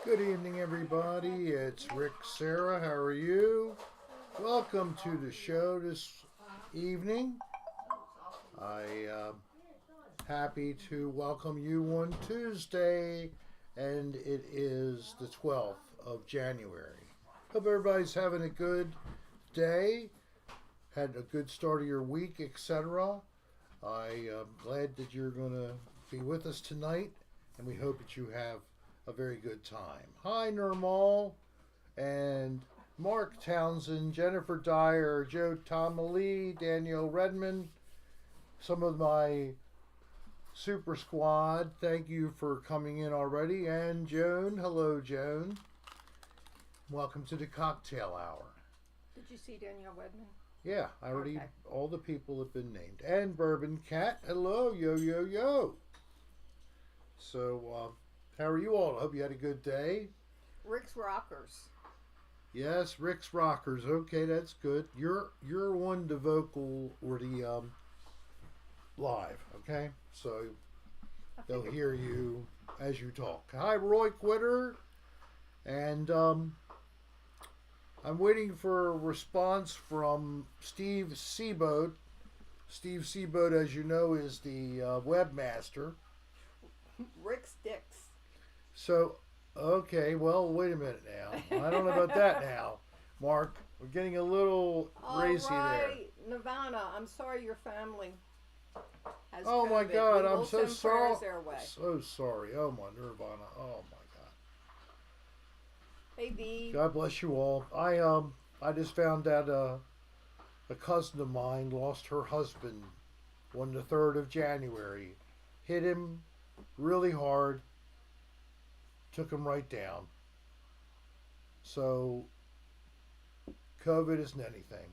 Good evening, everybody. It's Rick, Sarah. How are you? Welcome to the show this evening. I happy to welcome you on Tuesday, and it is the 12th of January. Hope everybody's having a good day, had a good start of your week, etc. I am glad that you're going to be with us tonight, and we hope that you have a very good time. Hi, Nirmal and Mark Townsend, Jennifer Dyer, Joe Tomalee, Danielle Redmond, some of my super squad. Thank you for coming in already. And Joan, hello, Joan. Welcome to the cocktail hour. Did you see Danielle Redmond? Yeah, I already, all the people have been named. And Bourbon Cat, hello, yo, yo, yo. So, how are you all? I hope you had a good day. Rick's Rockers. Yes, Rick's Rockers. Okay, that's good. You're on the vocal or the live, okay? So they'll hear you as you talk. Hi, Roy Quitter. And I'm waiting for a response from Steve Seaboat. Steve Seaboat, as you know, is the webmaster. Rick's Dicks. So, okay, well, wait a minute now. I don't know about that now, Mark. We're getting a little racy there. Nirvana, I'm sorry your family has Oh COVID. my God, We I'm will so send sorry. prayers their way. So sorry. Oh my Nirvana. Oh my God. Hey, V. God bless you all. I just found out a cousin of mine lost her husband on the 3rd of January. Hit him really hard. Took him right down. So, COVID isn't anything,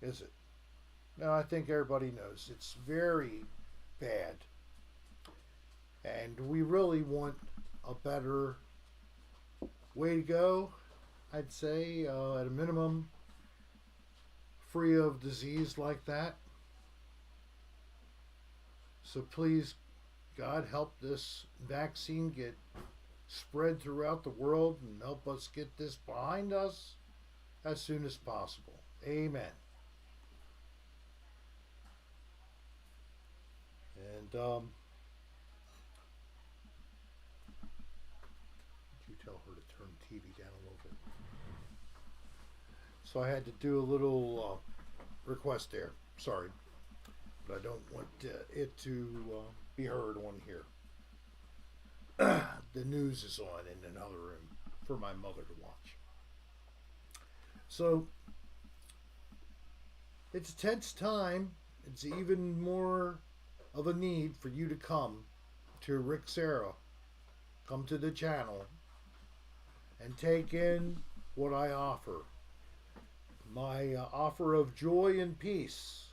is it? No, I think everybody knows it's very bad. And we really want a better way to go, I'd say, at a minimum, free of disease like that. So please, God, help this vaccine get spread throughout the world and help us get this behind us as soon as possible. Amen. And you tell her to turn the TV down a little bit. So I had to do a little request there. Sorry, but I don't want it to be heard on here. The news is on in another room for my mother to watch. So it's a tense time. It's even more of a need for you to come to Rick Sarah. Come to the channel and take in what I offer. My offer of joy and peace.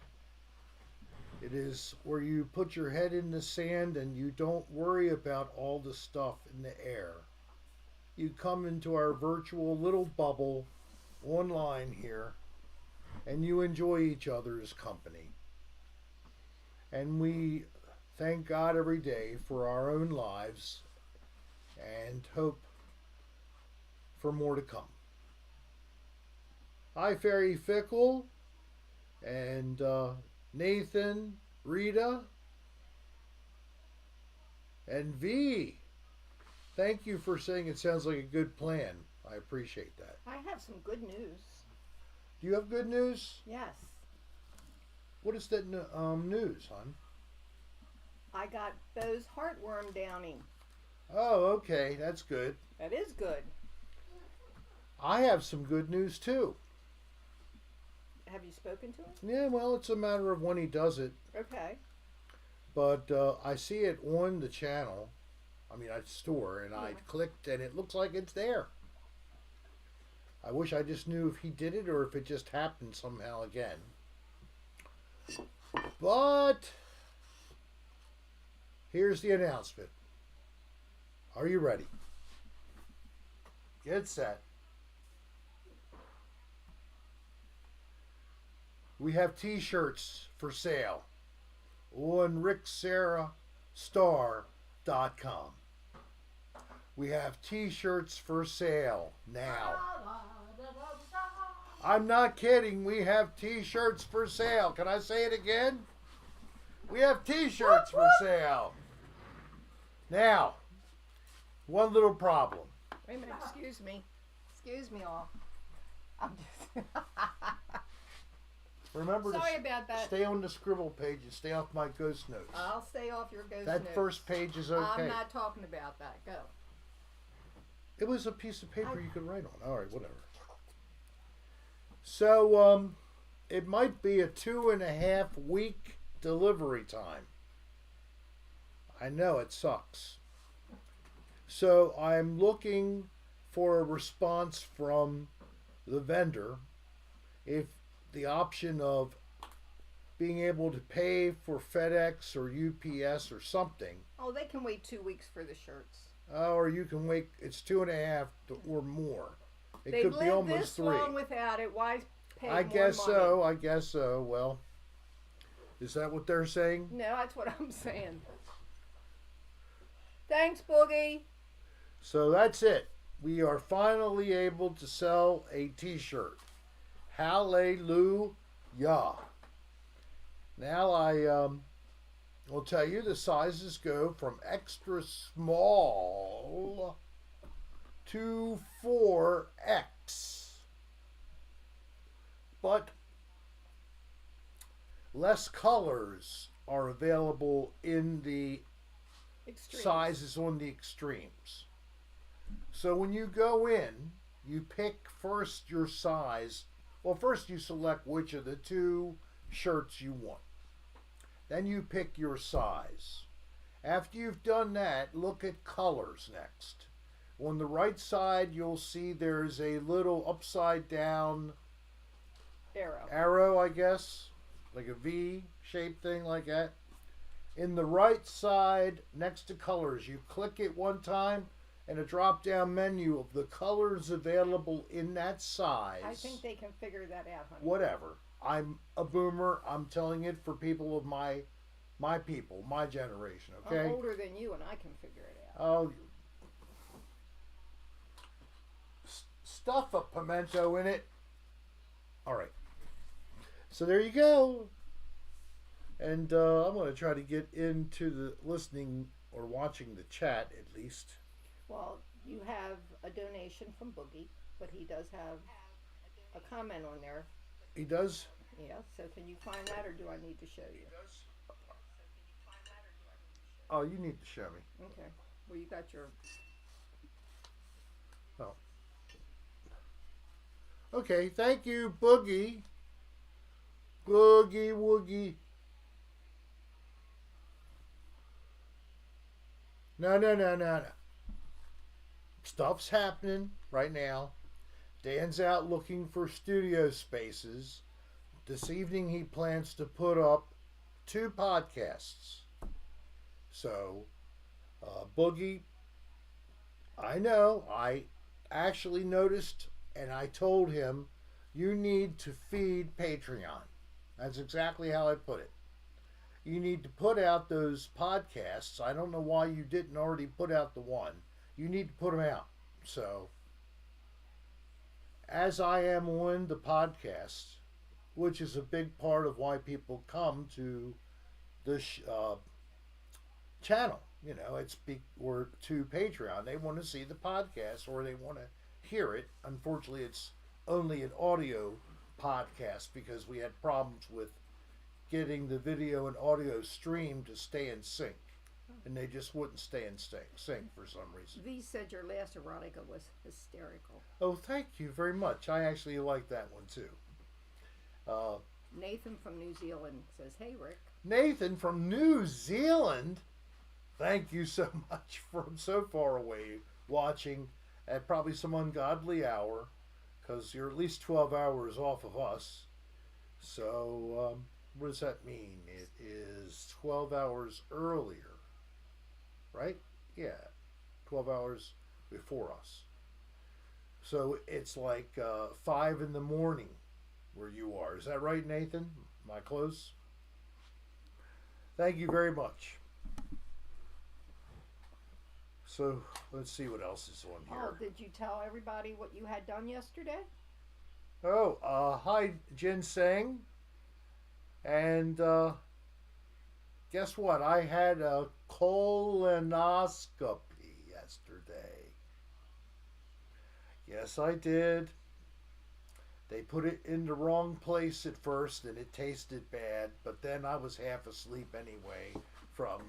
It is where you put your head in the sand and you don't worry about all the stuff in the air. You come into our virtual little bubble online here and you enjoy each other's company. And we thank God every day for our own lives and hope for more to come. Hi, Fairy Fickle and Nathan, Rita, and V. Thank you for saying it sounds like a good plan. I appreciate that. I have some good news. Do you have good news? Yes. What is that news, hon? I got Bo's heartworm downing. Oh, okay. That's good. That is good. I have some good news, too. Have you spoken to him? Yeah, well, it's a matter of when he does it. Okay. But I see it on the channel. I mean, at store, and I clicked, and it looks like it's there. I wish I just knew if he did it or if it just happened somehow again. But here's the announcement. Are you ready? Get set. We have t-shirts for sale on ricksarahstar.com. We have t-shirts for sale now. I'm not kidding. We have t-shirts for sale. Can I say it again? We have t-shirts for sale. Now, one little problem. Wait a minute, excuse me. Excuse me all. I'm just Remember sorry to about that. stay on the scribble page and stay off my ghost notes. I'll stay off your ghost That notes. first page is okay. I'm not talking about that. Go. It was a piece of paper you could write on. All right, whatever. So, it might be a 2.5 week delivery time. I know it sucks. So I'm looking for a response from the vendor if the option of being able to pay for FedEx or UPS or something. Oh, they can wait 2 weeks for the shirts. Or you can wait, it's 2.5 or more. It They've could be lived almost this 3. long without it. Why pay I more guess money? so. I guess so. Well, is that what they're saying? No, that's what I'm saying. Thanks, Boogie. So that's it. We are finally able to sell a t-shirt. Hallelujah. Now I will tell you the sizes go from extra small to 4X. But less colors are available in the Extreme. sizes on the extremes. So when you go in, you pick first your size. Well, first you select which of the 2 shirts you want. Then you pick your size. After you've done that, look at colors next. On the right side, you'll see there's a little upside down arrow, I guess, like a V-shaped thing like that. In the right side, next to colors, you click it one time, and a drop-down menu of the colors available in that size. I think they can figure that out, honey. Whatever. I'm a boomer. I'm telling it for people of my people, my generation, okay? I'm older than you, and I can figure it out. Oh, stuff a pimento in it. All right. So there you go. And I'm going to try to get into the listening or watching the chat at least. Well, you have a donation from Boogie, but he does have a comment on there. He does? Yeah, so can you find that, or do I need to show you? Oh, you need to show me. Okay. Well, you got your... Oh. Okay, thank you, Boogie. Boogie woogie. No. Stuff's happening right now. Dan's out looking for studio spaces. This evening he plans to put up 2 podcasts. So, Boogie, I know, I actually noticed and I told him, you need to feed Patreon. That's exactly how I put it. You need to put out those podcasts. I don't know why you didn't already put out the one. You need to put them out. So, as I am on the podcast, which is a big part of why people come to this channel, you know, or to Patreon. They want to see the podcast or they want to hear it. Unfortunately, it's only an audio podcast because we had problems with getting the video and audio stream to stay in sync, and they just wouldn't stay in sync for some reason. V said your last erotica was hysterical. Oh, thank you very much. I actually like that one too. Nathan from New Zealand says, "Hey Rick." Nathan from New Zealand, thank you so much from so far away watching at probably some ungodly hour, because you're at least 12 hours off of us. So, what does that mean? It is 12 hours earlier, right? Yeah, 12 hours before us. So it's like 5 in the morning where you are. Is that right, Nathan? Am I close? Thank you very much. So let's see what else is on Oh, here. did you tell everybody what you had done yesterday? Oh, hi ginseng, and guess what? I had a colonoscopy yesterday. Yes, I did. They put it in the wrong place at first, and it tasted bad. But then I was half asleep anyway from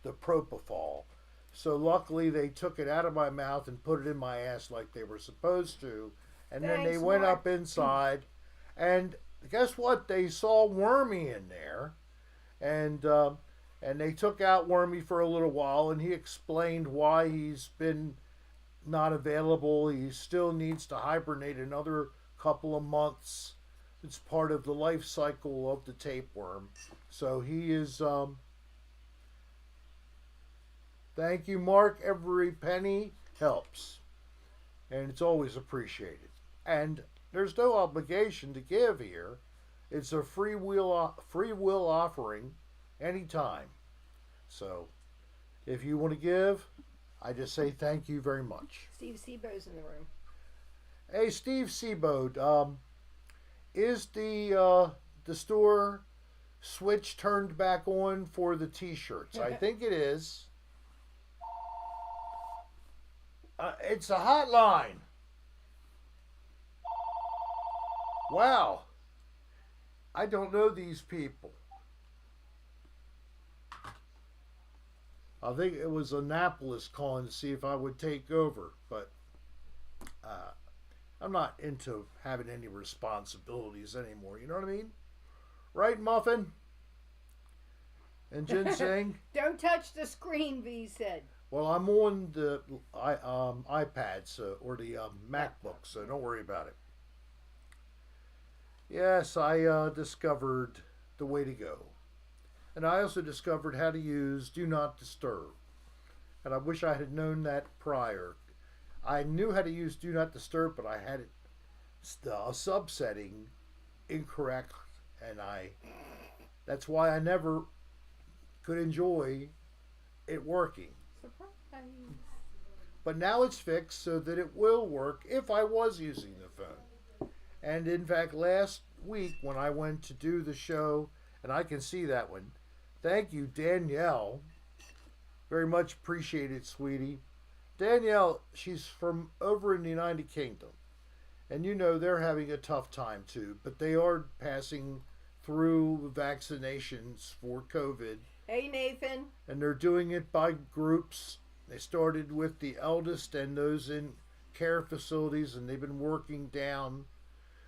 the propofol. So luckily, they took it out of my mouth and put it in my ass like they were supposed to. And then they Thanks, went Mark. up inside, and guess what? They saw Wormy in there, and and they took out Wormy for a little while, and he explained why he's been not available. He still needs to hibernate another couple of months. It's part of the life cycle of the tapeworm. So he is. Thank you, Mark. Every penny helps, and it's always appreciated. And there's no obligation to give here. It's a free will offering anytime. So if you want to give, I just say thank you very much. Steve Sebo's in the room. Hey, Steve Seabode, is the store switch turned back on for the T-shirts? I think it is. It's a hotline. Wow, I don't know these people. I think it was Annapolis calling to see if I would take over, but uh, I'm not into having any responsibilities anymore. You know what I mean? Right, Muffin? And ginseng? Don't touch the screen, V said. Well, I'm on the iPad or the MacBook, so don't worry about it. Yes, I discovered the way to go. And I also discovered how to use Do Not Disturb. And I wish I had known that prior. I knew how to use Do Not Disturb, but I had it a subsetting incorrect, and that's why I never could enjoy it working. Surprise. But now it's fixed so that it will work if I was using the phone. And in fact, last week when I went to do the show, and I can see that one. Thank you, Danielle. Very much appreciated, sweetie. Danielle, she's from over in the United Kingdom. And you know they're having a tough time too, but they are passing through vaccinations for COVID. Hey, Nathan. And they're doing it by groups. They started with the eldest and those in care facilities, and they've been working down.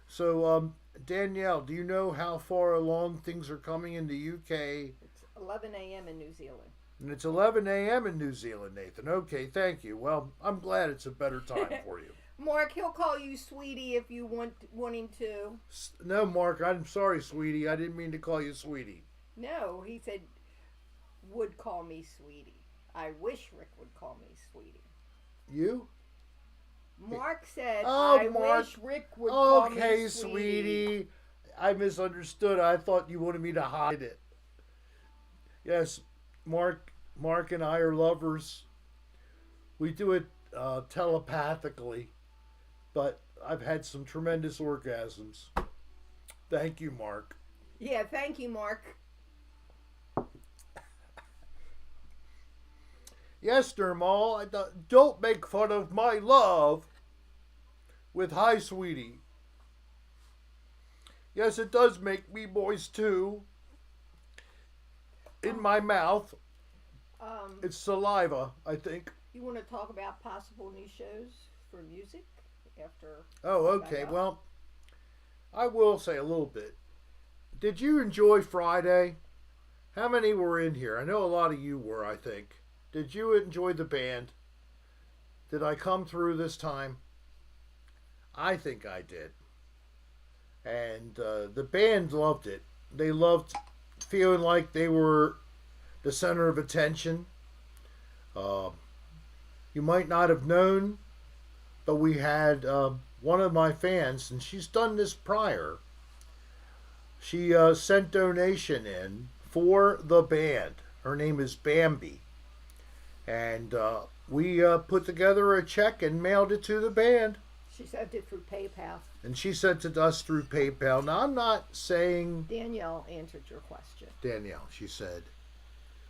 So, Danielle, do you know how far along things are coming in the UK? It's 11 a.m. in New Zealand. And it's 11 a.m. in New Zealand, Nathan. Okay, thank you. Well, I'm glad it's a better time for you. Mark, he'll call you sweetie if you want him to. No, Mark, I'm sorry, sweetie. I didn't mean to call you sweetie. No, he said would call me sweetie. I wish Rick would call me sweetie. You? Mark said, Oh, I Mark. wish Rick would call me Okay, sweetie. sweetie. I misunderstood. I thought you wanted me to hide it. Yes, Mark and I are lovers. We do it telepathically, but I've had some tremendous orgasms. Thank you, Mark. Yeah, thank you, Mark. Yes, Dermal, don't make fun of my love with hi, sweetie. Yes, it does make me moist too. In my mouth. It's saliva, I think. You want to talk about possible new shows for music after? Oh, okay. Well, I will say a little bit. Did you enjoy Friday? How many were in here? I know a lot of you were, I think. Did you enjoy the band? Did I come through this time? I think I did. And the band loved it. They loved feeling like they were the center of attention. You might not have known, but we had one of my fans, and she's done this prior. She sent donation in for the band. Her name is Bambi. And we put together a check and mailed it to the band. She sent it through PayPal. And she sent it to us through PayPal. Now, I'm not saying... Danielle answered your question. Danielle, she said.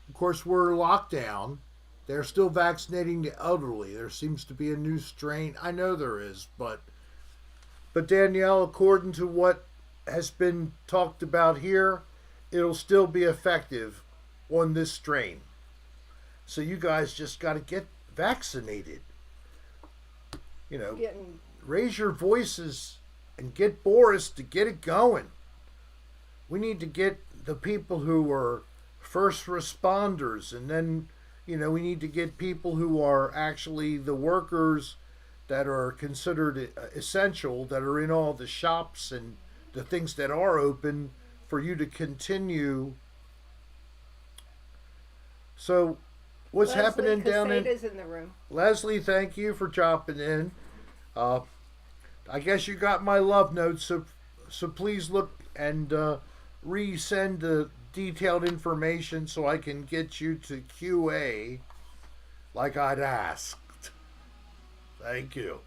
Of course, we're locked down. They're still vaccinating the elderly. There seems to be a new strain. I know there is, but Danielle, according to what has been talked about here, it'll still be effective on this strain. So you guys just got to get vaccinated. You know, raise your voices and get Boris to get it going. We need to get the people who are first responders, and then, you know, we need to get people who are actually the workers that are considered essential, that are in all the shops and the things that are open, for you to continue. So, what's happening down in the room. Leslie, thank you for dropping in. I guess you got my love notes, so please look and resend the detailed information so I can get you to QA like I'd asked. Thank you.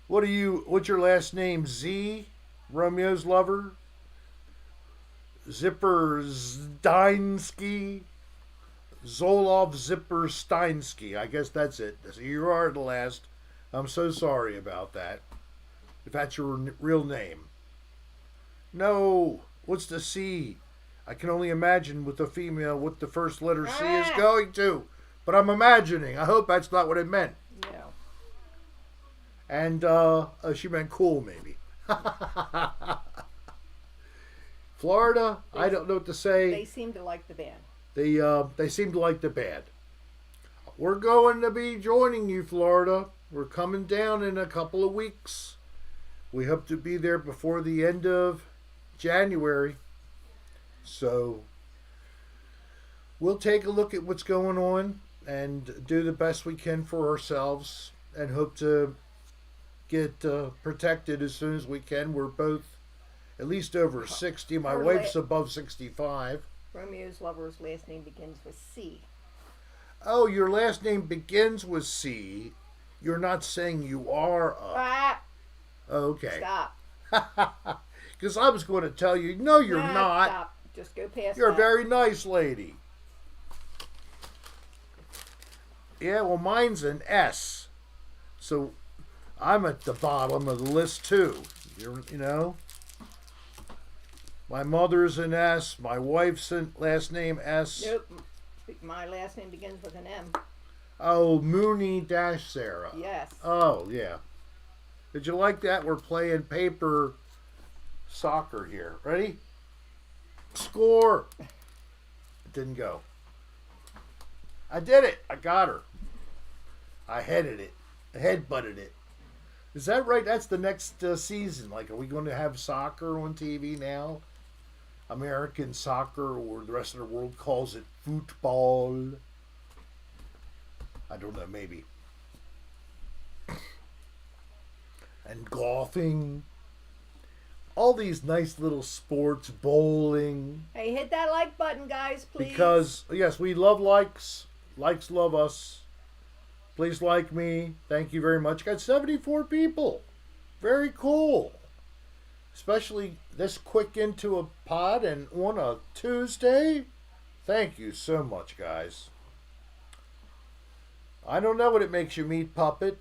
What's your last name? Z? Romeo's lover? Zippersteinsky? Zolov Zippersteinsky. I guess that's it. So you are the last. I'm so sorry about that. If that's your real name. No. What's the C? I can only imagine with the female what the first letter C is going to. But I'm imagining. I hope that's not what it meant. No. And she meant cool, maybe. Florida, I don't know what to say. They seem to like the band. They seem to like the band. We're going to be joining you, Florida. We're coming down in a couple of weeks. We hope to be there before the end of January. So we'll take a look at what's going on and do the best we can for ourselves and hope to get protected as soon as we can. We're both at least over 60. My wife's above 65. Romeo's lover's last name begins with C. Oh, your last name begins with C. You're not saying you are a... Okay. Stop. Because I was going to tell you, no, you're not. Stop. Just go past You're that. a very nice lady. Yeah, well, mine's an S. So I'm at the bottom of the list, too. You know? My mother's an S. My wife's last name S. Nope. My last name begins with an M. Oh, Mooney-Sarah. Yes. Oh, yeah. Did you like that? We're playing paper soccer here. Ready? Score! It didn't go. I did it. I got her. I headed it. I headbutted it. Is that right? That's the next season. Like, are we going to have soccer on TV now? American soccer, or the rest of the world calls it football. I don't know, maybe. And golfing. All these nice little sports, bowling. Hey, hit that like button, guys, please. Because, yes, we love likes. Likes love us. Please like me. Thank you very much. Got 74 people. Very cool. Especially this quick into a pod and on a Tuesday. Thank you so much, guys. I don't know what it makes you, Meat Puppet.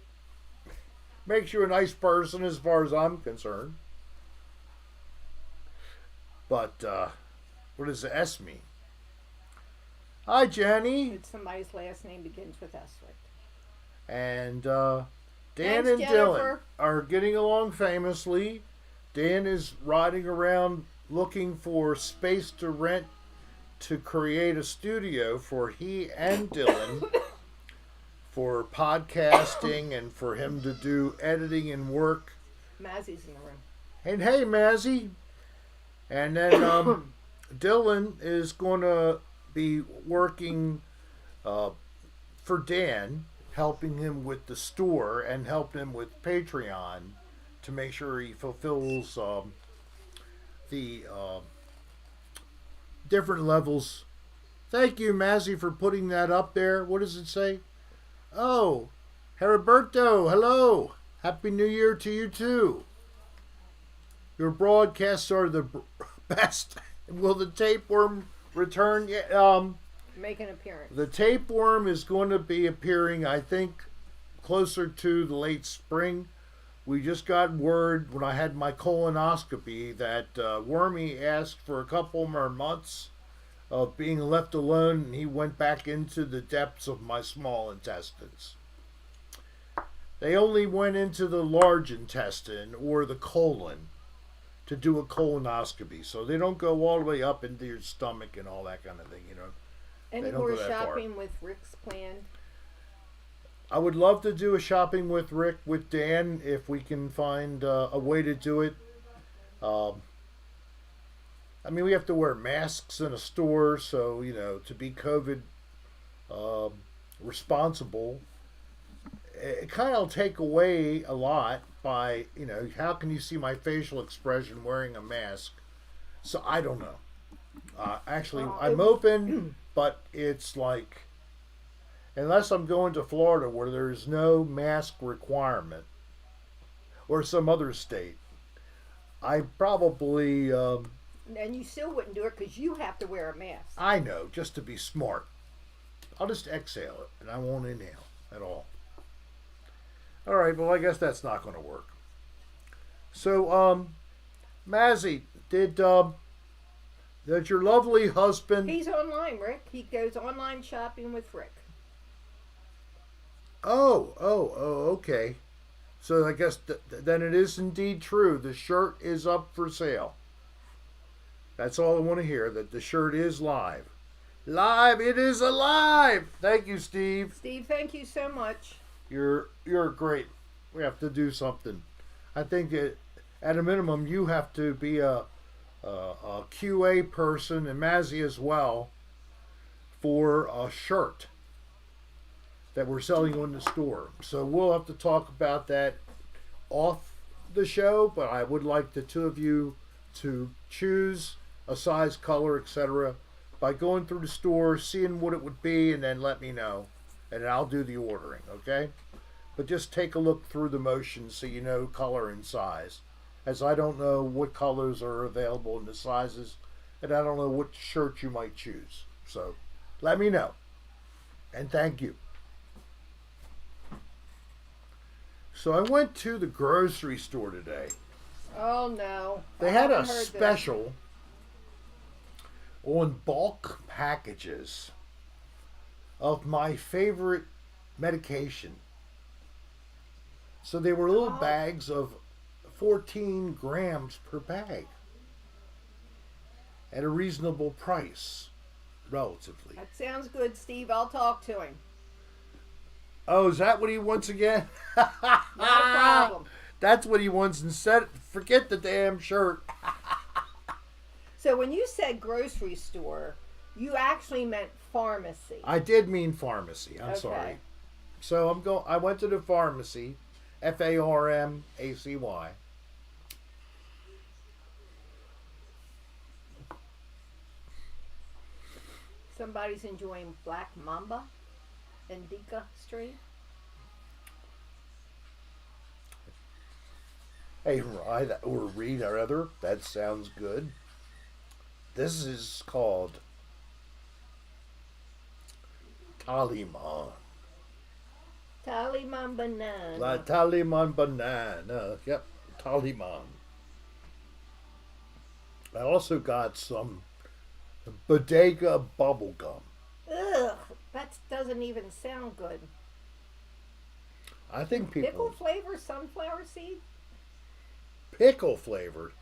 Makes you a nice person as far as I'm concerned. But, what does the S mean? Hi, Jenny. It's somebody's last name begins with S, right? And Dan Thanks, and Jennifer. Dylan are getting along famously. Dan is riding around looking for space to rent to create a studio for he and Dylan for podcasting and for him to do editing and work. Mazzy's in the room. And hey, Mazzy. And then Dylan is going to be working for Dan, helping him with the store and helping him with Patreon to make sure he fulfills the different levels Thank you, Mazzy, for putting that up there. What does it say? Oh, Heriberto, hello. Happy New Year to you, too. Your broadcasts are the best. Will the tapeworm return? Yeah, Make an appearance. the tapeworm is going to be appearing, I think, closer to the late spring. We just got word when I had my colonoscopy that Wormy asked for a couple more months of being left alone, and he went back into the depths of my small intestines. They only went into the large intestine or the colon to do a colonoscopy, so they don't go all the way up into your stomach and all that kind of thing, you know. Any more shopping with Rick's planned? I would love to do a shopping with Rick, with Dan, if we can find a way to do it. I mean, we have to wear masks in a store, so, you know, to be COVID responsible, it kind of take away a lot by, you know, how can you see my facial expression wearing a mask? So I don't know. Actually, I'm open, but it's like, unless I'm going to Florida where there's no mask requirement, or some other state, I probably... and you still wouldn't do it because you have to wear a mask. I know, just to be smart. I'll just exhale it, and I won't inhale at all. All right, well, I guess that's not going to work. So, Mazzy, did your lovely husband... He's online, Rick. He goes online shopping with Rick. Oh, okay. So I guess then it is indeed true. The shirt is up for sale. That's all I want to hear, that the shirt is live. Live! It is alive! Thank you, Steve. Steve, thank you so much. You're great. We have to do something. I think at a minimum you have to be a QA person, and Mazzy as well, for a shirt that we're selling on the store. So we'll have to talk about that off the show, but I would like the two of you to choose a size, color, etc. by going through the store, seeing what it would be, and then let me know, and I'll do the ordering, okay? But just take a look through the motions so you know color and size, as I don't know what colors are available in the sizes, and I don't know what shirt you might choose. So let me know, and thank you. So I went to the grocery store today. Oh no. They had a special on bulk packages of my favorite medication. So they were little bags of 14 grams per bag at a reasonable price, relatively. That sounds good, Steve. I'll talk to him. Oh, is that what he wants again? No problem. That's what he wants instead. Forget the damn shirt. So when you said grocery store, you actually meant pharmacy. I did mean pharmacy. I'm sorry. So I went to the pharmacy, Pharmacy. Somebody's enjoying Black Mamba Indica Street. Hey, Rye, or Reed, or other. That sounds good. This is called Dolline. Dolline banana. La Dolline banana. Yep, Dolline. I also got some bodega bubble gum. Ugh, that doesn't even sound good. I think people... Pickle flavor sunflower seed? Pickle flavored.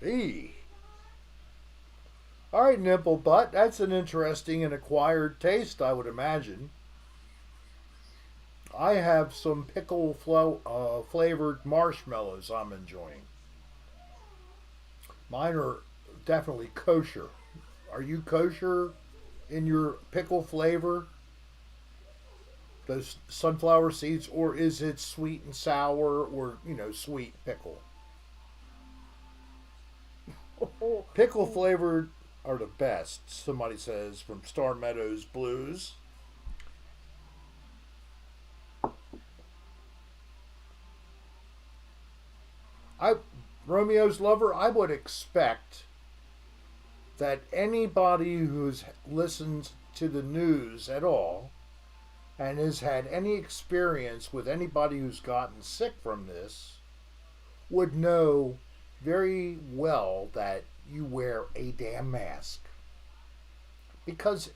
Eee. All right, Nipple Butt. That's an interesting and acquired taste, I would imagine. I have some pickle flavored marshmallows I'm enjoying. Mine are definitely kosher. Are you kosher in your pickle flavor? Those sunflower seeds, or is it sweet and sour, or, you know, sweet pickle? Pickle flavored are the best. Somebody says from Star Meadows Blues. I Romeo's Lover, I would expect that anybody who's listened to the news at all and has had any experience with anybody who's gotten sick from this would know very well that you wear a damn mask. Because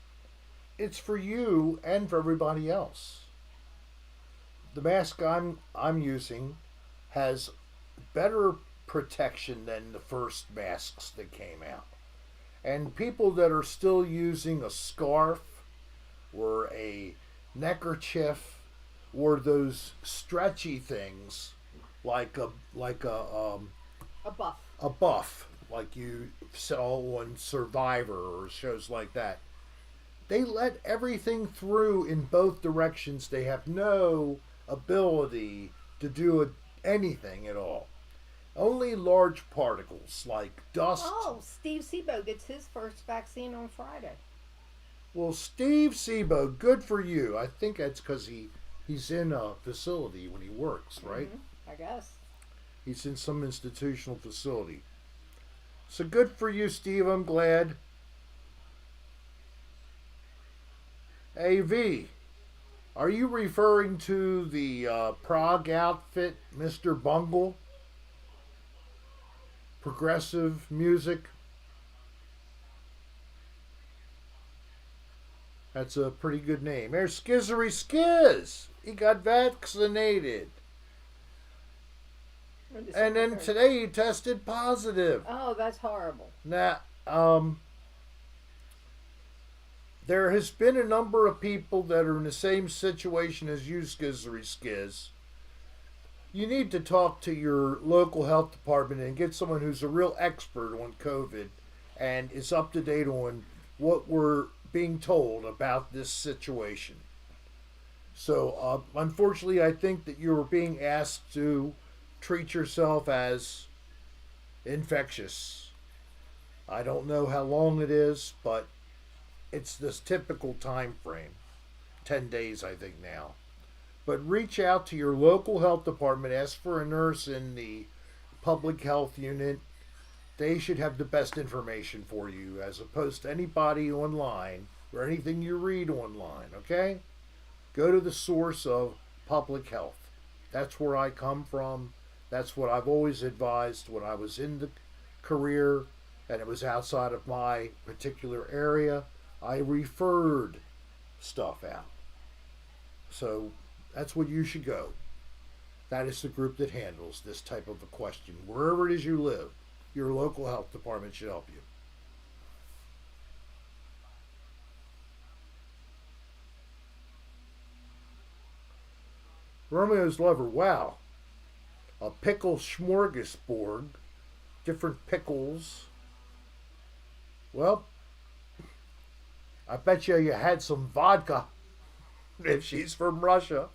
it's for you and for everybody else. The mask I'm using has better protection than the first masks that came out. And people that are still using a scarf or a neckerchief or those stretchy things like a buff. A buff like you saw on Survivor or shows like that. They let everything through in both directions. They have no ability to do anything at all. Only large particles like dust. Oh, Steve Sebo gets his first vaccine on Friday. Well, Steve Sebo, good for you. I think that's because he's in a facility when he works, right? I guess. He's in some institutional facility. So good for you, Steve. I'm glad. AV, are you referring to the Prague outfit, Mr. Bungle? Progressive music? That's a pretty good name. There's Skizzery Skiz. He got vaccinated. And then today he tested positive. Oh, that's horrible. Now, there has been a number of people that are in the same situation as you, Skizzery Skiz. You need to talk to your local health department and get someone who's a real expert on COVID and is up to date on what we're being told about this situation. So, unfortunately, I think that you're being asked to treat yourself as infectious. I don't know how long it is, but it's this typical time frame. 10 days, I think, now. But reach out to your local health department. Ask for a nurse in the public health unit. They should have the best information for you as opposed to anybody online or anything you read online, okay? Go to the source of public health. That's where I come from. That's what I've always advised when I was in the career and it was outside of my particular area. I referred stuff out. So that's where you should go. That is the group that handles this type of a question. Wherever it is you live, your local health department should help you. Romeo's Lover, wow. A pickle smorgasbord. Different pickles. Well, I bet you had some vodka. If she's from Russia,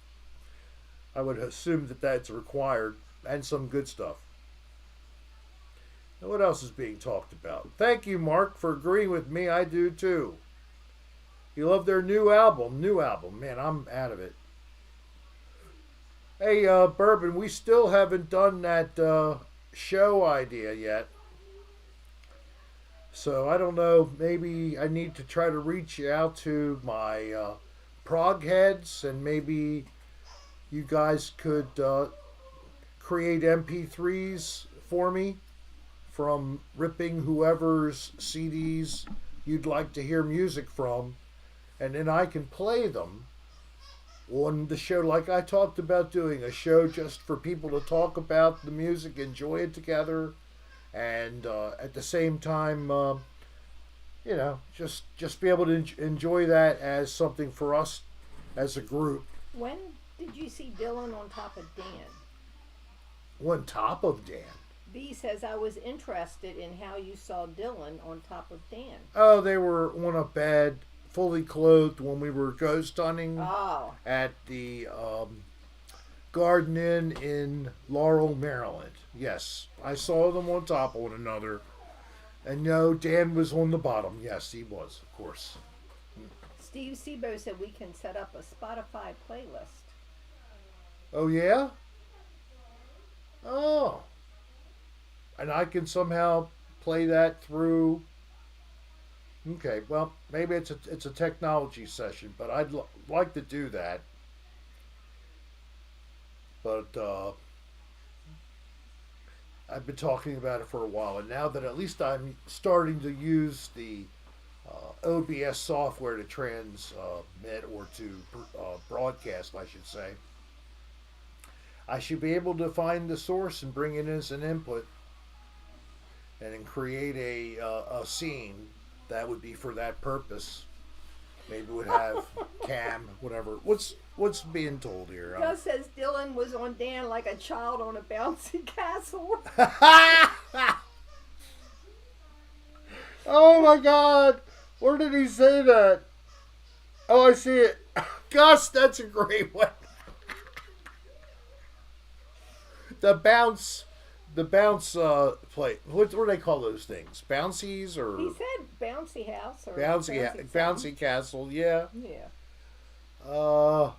I would assume that that's required. And some good stuff. Now, what else is being talked about? Thank you, Mark, for agreeing with me. I do, too. You love their new album. New album. Man, I'm out of it. Hey, Bourbon, we still haven't done that show idea yet. So, I don't know. Maybe I need to try to reach out to my prog heads and maybe you guys could create MP3s for me from ripping whoever's CDs you'd like to hear music from, and then I can play them on the show like I talked about doing, a show just for people to talk about the music, enjoy it together, and at the same time, just be able to enjoy that as something for us as a group. When did you see Dylan on top of Dan? On top of Dan? B says, I was interested in how you saw Dylan on top of Dan. Oh, they were on a bed, fully clothed when we were ghost hunting at the Garden Inn in Laurel, Maryland. Yes, I saw them on top of one another. And no, Dan was on the bottom. Yes, he was, of course. Steve Sebo said we can set up a Spotify playlist. Oh, yeah? Oh. And I can somehow play that through. Okay, well, maybe it's a technology session, but I'd like to do that. But I've been talking about it for a while, and now that at least I'm starting to use the OBS software to transmit or to broadcast, I should say, I should be able to find the source and bring it as an input, and then create a scene that would be for that purpose. Maybe would have cam, whatever. What's being told here? Gus says Dylan was on Dan like a child on a bouncy castle. Oh my God! Where did he say that? Oh, I see it. Gus, that's a great one. The bounce plate. What do they call those things? Bouncies or? He said bouncy house or bouncy castle. Yeah. Yeah. Oh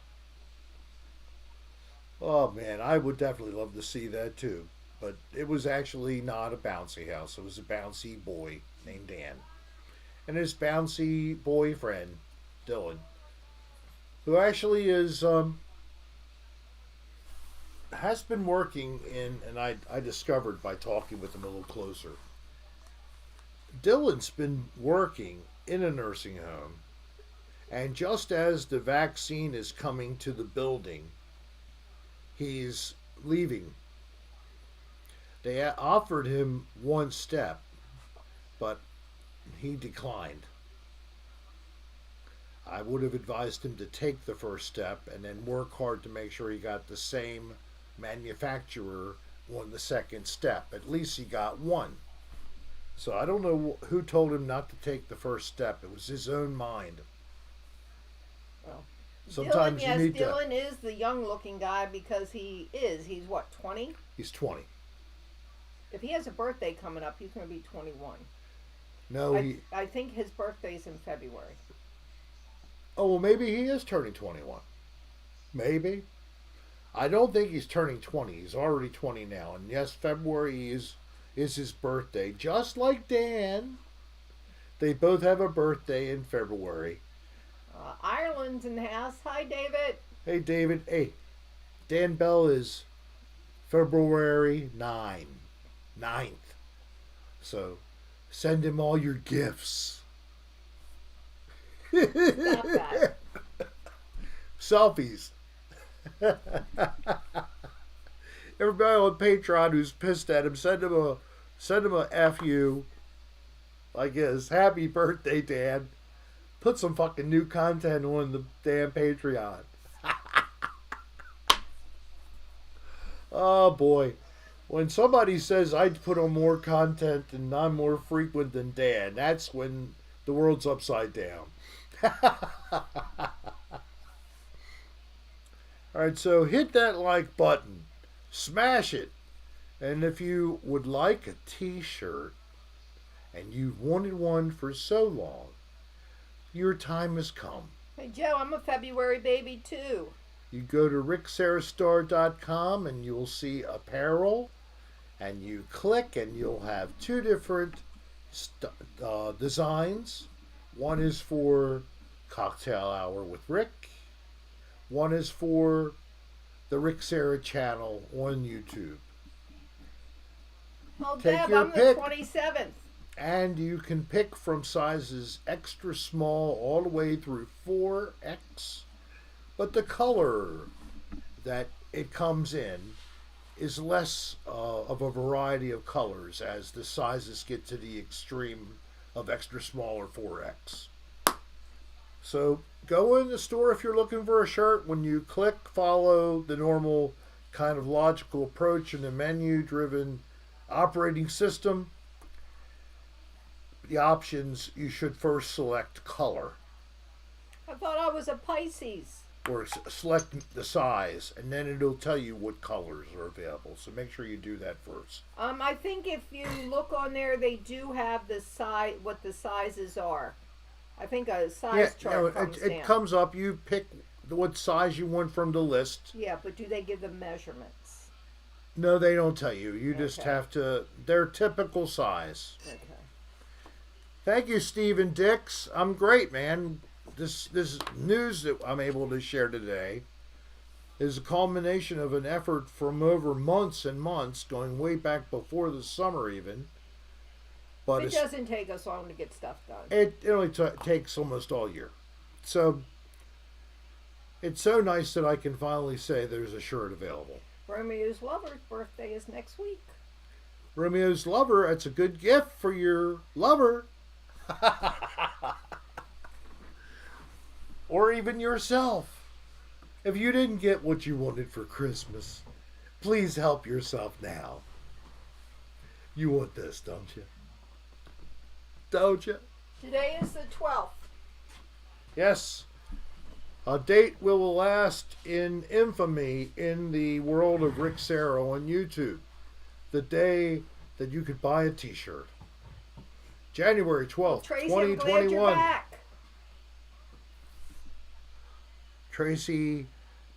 man, I would definitely love to see that too. But it was actually not a bouncy house. It was a bouncy boy named Dan, and his bouncy boyfriend, Dylan, who actually is has been working in, and I discovered by talking with him a little closer. Dylan's been working in a nursing home, and just as the vaccine is coming to the building, he's leaving. They offered him one step, but he declined. I would have advised him to take the first step and then work hard to make sure he got the same manufacturer on the second step. At least he got one. So I don't know who told him not to take the first step. It was his own mind. Well, sometimes Dylan, you need Dylan is the young-looking guy because he's what, 20? He's 20. If he has a birthday coming up, he's going to be 21. No, I think his birthday's in February. Oh, well, maybe he is turning 21. Maybe. I don't think he's turning 20. He's already 20 now. And yes, February is his birthday. Just like Dan. They both have a birthday in February. Ireland's in the house. Hi, David. Hey, David. Hey, Dan Bell is February 9th. So send him all your gifts. Stop that. Selfies. Everybody on Patreon who's pissed at him, send him a FU. Like his happy birthday, Dan. Put some fucking new content on the damn Patreon. Oh boy. When somebody says I'd put on more content and I'm more frequent than Dan, that's when the world's upside down. Alright, so hit that like button. Smash it. And if you would like a t-shirt, and you've wanted one for so long, your time has come. Hey, Joe, I'm a February baby, too. You go to ricksarastar.com and you'll see apparel, and you click and you'll have two different designs. One is for Cocktail Hour with Rick. One is for the Rick Sarah channel on YouTube. Oh, Take Deb, your I'm pick. the 27th. And you can pick from sizes extra small all the way through 4X. But the color that it comes in is less of a variety of colors as the sizes get to the extreme of extra small or 4X. So go in the store if you're looking for a shirt. When you click, follow the normal kind of logical approach in the menu-driven operating system. The options, you should first select color. I thought I was a Pisces. or select the size, and then it'll tell you what colors are available. So make sure you do that first. I think if you look on there, they do have the size, what the sizes are. I think a size chart comes it down. comes up. You pick what size you want from the list. Yeah, but do they give the measurements? No, they don't tell you. You just Okay. have to. Their typical size. Okay. Thank you, Stephen Dix. I'm great, man. This news that I'm able to share today is a culmination of an effort from over months and months, going way back before the summer even. But It doesn't take us long to get stuff done. it only takes almost all year. So it's so nice that I can finally say there's a shirt available. Romeo's lover's birthday is next week. Romeo's lover, it's a good gift for your lover. Or even yourself. If you didn't get what you wanted for Christmas, please help yourself now. You want this, don't you? Don't you? Today is the 12th. Yes. A date will last in infamy in the world of Rick Serra on YouTube. The day that you could buy a t-shirt. January 12th, Tracy, I'm glad you're 2021. back. Tracy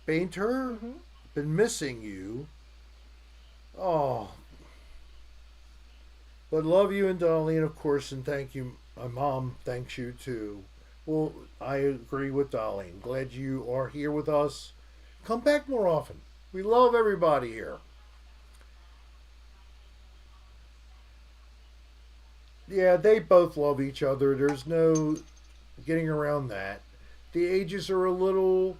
Bainter, been missing you. Oh. But love you and Dolline, of course, and thank you. My mom thanks you too. Well, I agree with Dolline. Glad you are here with us. Come back more often. We love everybody here. Yeah, they both love each other. There's no getting around that. The ages are a little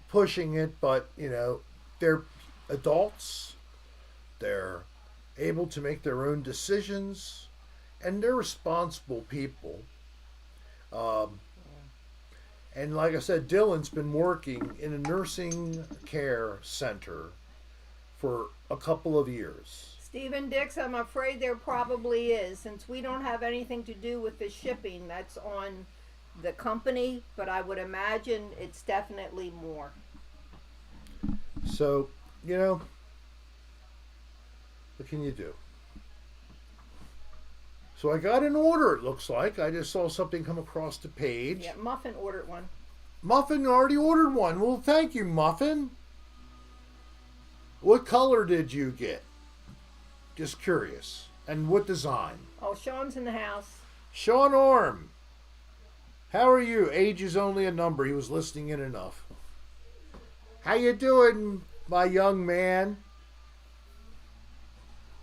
pushing it, but, you know, they're adults. They're able to make their own decisions, and they're responsible people. And like I said, Dylan's been working in a nursing care center for a couple of years. Stephen Dix, I'm afraid there probably is. Since we don't have anything to do with the shipping, that's on the company, but I would imagine it's definitely more. So, you know, what can you do? So I got an order, it looks like. I just saw something come across the page. Yeah, Muffin ordered one. Muffin already ordered one. Well, thank you, Muffin. What color did you get? Just curious. And what design? Oh, Sean's in the house. Sean Orm. How are you? Age is only a number. He was listening in enough. How you doing, my young man?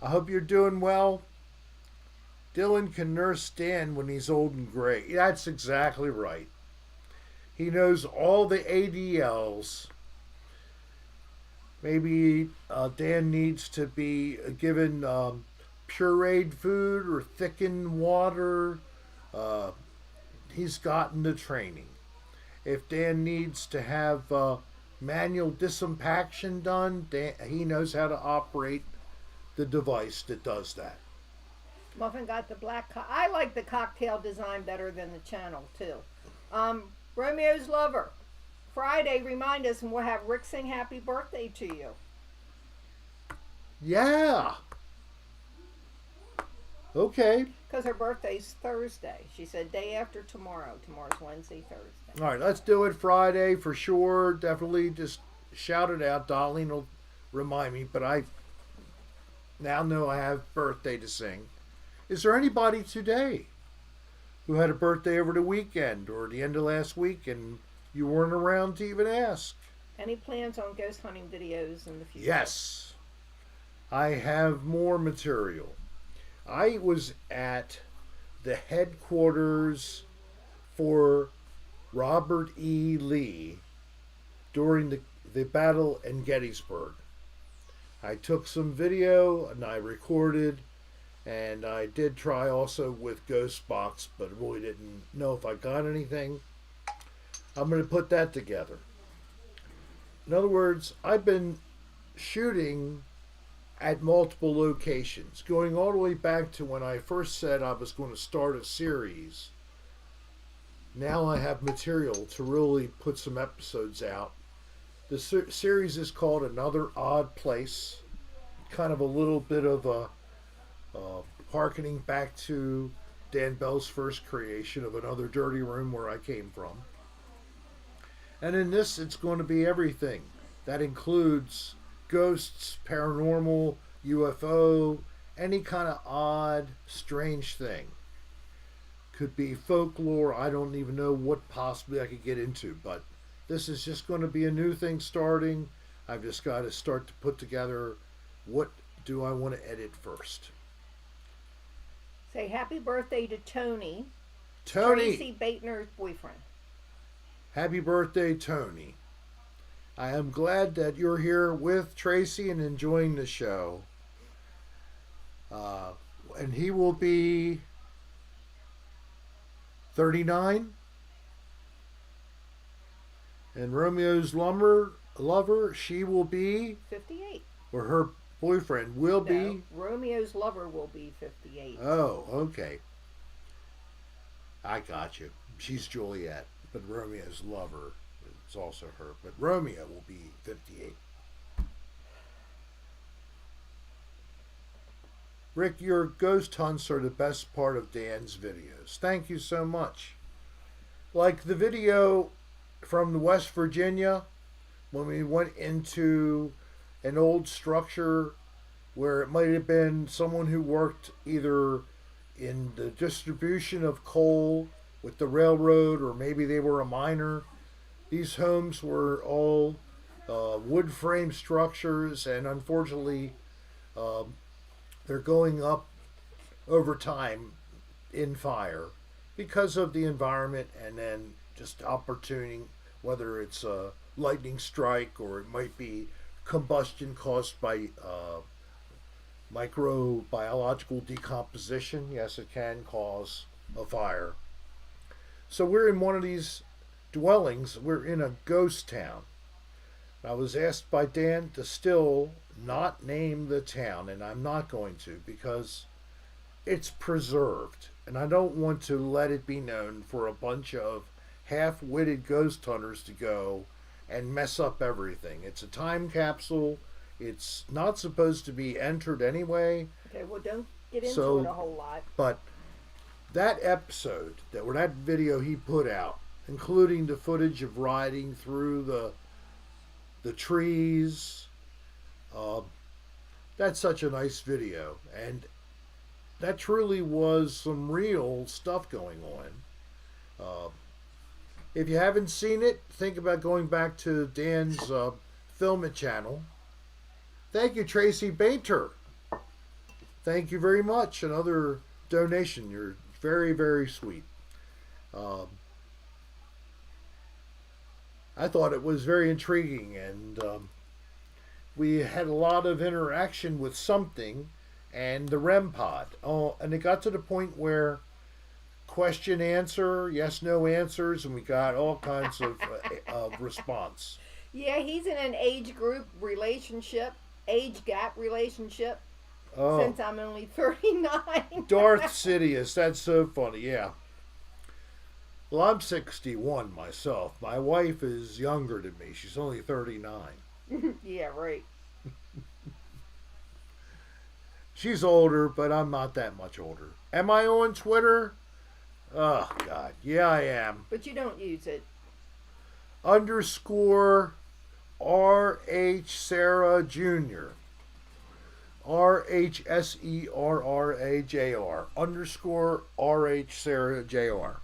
I hope you're doing well. Dylan can nurse Dan when he's old and gray. That's exactly right. He knows all the ADLs. Maybe Dan needs to be given pureed food or thickened water. He's gotten the training. If Dan needs to have manual disimpaction done, he knows how to operate the device that does that. Muffin got the black. I like the cocktail design better than the channel too. Romeo's lover. Friday, remind us, and we'll have Rick sing happy birthday to you. Yeah. Okay. Because her birthday's Thursday. She said day after tomorrow. Tomorrow's Wednesday, Thursday. All right, let's do it Friday for sure. Definitely just shout it out. Dolline will remind me, but I now know I have birthday to sing. Is there anybody today who had a birthday over the weekend or the end of last week and you weren't around to even ask? Any plans on ghost hunting videos in the future? Yes. I have more material. I was at the headquarters for Robert E. Lee during the battle in Gettysburg. I took some video and I recorded, and I did try also with Ghost Box, but really didn't know if I got anything. I'm going to put that together. In other words, I've been shooting at multiple locations, going all the way back to when I first said I was going to start a series now I have material to really put some episodes out. The series is called Another Odd Place. Kind of a little bit of a harkening back to Dan Bell's first creation of Another Dirty Room, where I came from. And in this, it's going to be everything. That includes ghosts, paranormal, UFO, any kind of odd, strange thing. Could be folklore. I don't even know what possibly I could get into, but this is just going to be a new thing starting. I've just got to start to put together what do I want to edit first. Say happy birthday to Tony. Tony! Tracy Baitner's boyfriend. Happy birthday, Tony. I am glad that you're here with Tracy and enjoying the show. And he will be 39. And Romeo's lover, she will be 58. Or her boyfriend will be. Romeo's lover will be 58. Oh, okay. I got you. She's Juliet, but Romeo's lover is also her. But Romeo will be 58. Rick, your ghost hunts are the best part of Dan's videos. Thank you so much. Like the video from West Virginia when we went into an old structure where it might have been someone who worked either in the distribution of coal with the railroad, or maybe they were a miner. These homes were all wood frame structures, and unfortunately they're going up over time in fire because of the environment, and then just opportunity, whether it's a lightning strike or it might be combustion caused by microbiological decomposition. Yes, it can cause a fire. So we're in one of these dwellings. We're in a ghost town. I was asked by Dan to still not name the town, and I'm not going to, because it's preserved, and I don't want to let it be known for a bunch of half-witted ghost hunters to go and mess up everything. It's a time capsule. It's not supposed to be entered anyway. Okay, well, don't get into it a whole lot. But that episode, that video he put out, including the footage of riding through the trees, that's such a nice video, and that truly was some real stuff going on. If you haven't seen it, think about going back to Dan's Film It channel. Thank you, Tracy Bainter. Thank you very much. Another donation. You're very, very sweet. I thought it was very intriguing, and we had a lot of interaction with something and the REM pod. Oh, and it got to the point where question answer, yes no answers, and we got all kinds of response. Yeah, he's in an age gap relationship. Oh, since I'm only 39. Darth Sidious, that's so funny. Yeah. Well, I'm 61 myself. My wife is younger than me. She's only 39. Yeah, right. She's older, but I'm not that much older. Am I on Twitter? Oh, God. Yeah, I am. But you don't use it. _ R.H. Sarah Jr. RHSERRAJR _ RH Sarah JR.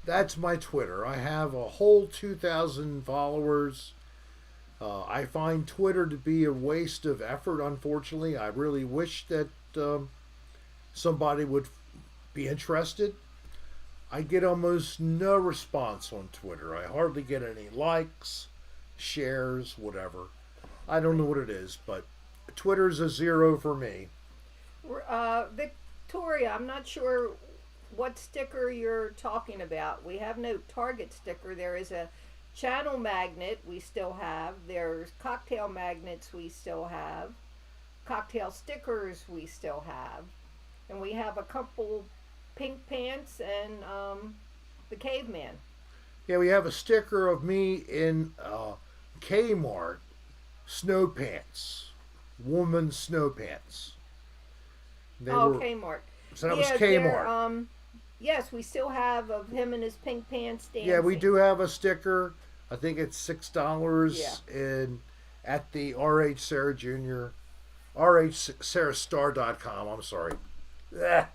That's my Twitter. I have a whole 2,000 followers. I find Twitter to be a waste of effort, unfortunately. I really wish that somebody would be interested. I get almost no response on Twitter. I hardly get any likes, shares, whatever. I don't know what it is, but Twitter's a 0 for me. Victoria, I'm not sure what sticker you're talking about. We have no Target sticker. There is a channel magnet we still have. There's cocktail magnets we still have. Cocktail stickers we still have. And we have a couple pink pants and the caveman. Yeah, we have a sticker of me in Kmart snow pants, woman's snow pants. They Oh, were Kmart. so that was Yeah, they're Kmart. yes, we still have of him in his pink pants Yeah, we dancing. do have a sticker. I think it's Yeah. $6 in at the RH Sarah Jr. RHSarahStar.com. I'm sorry. Eh,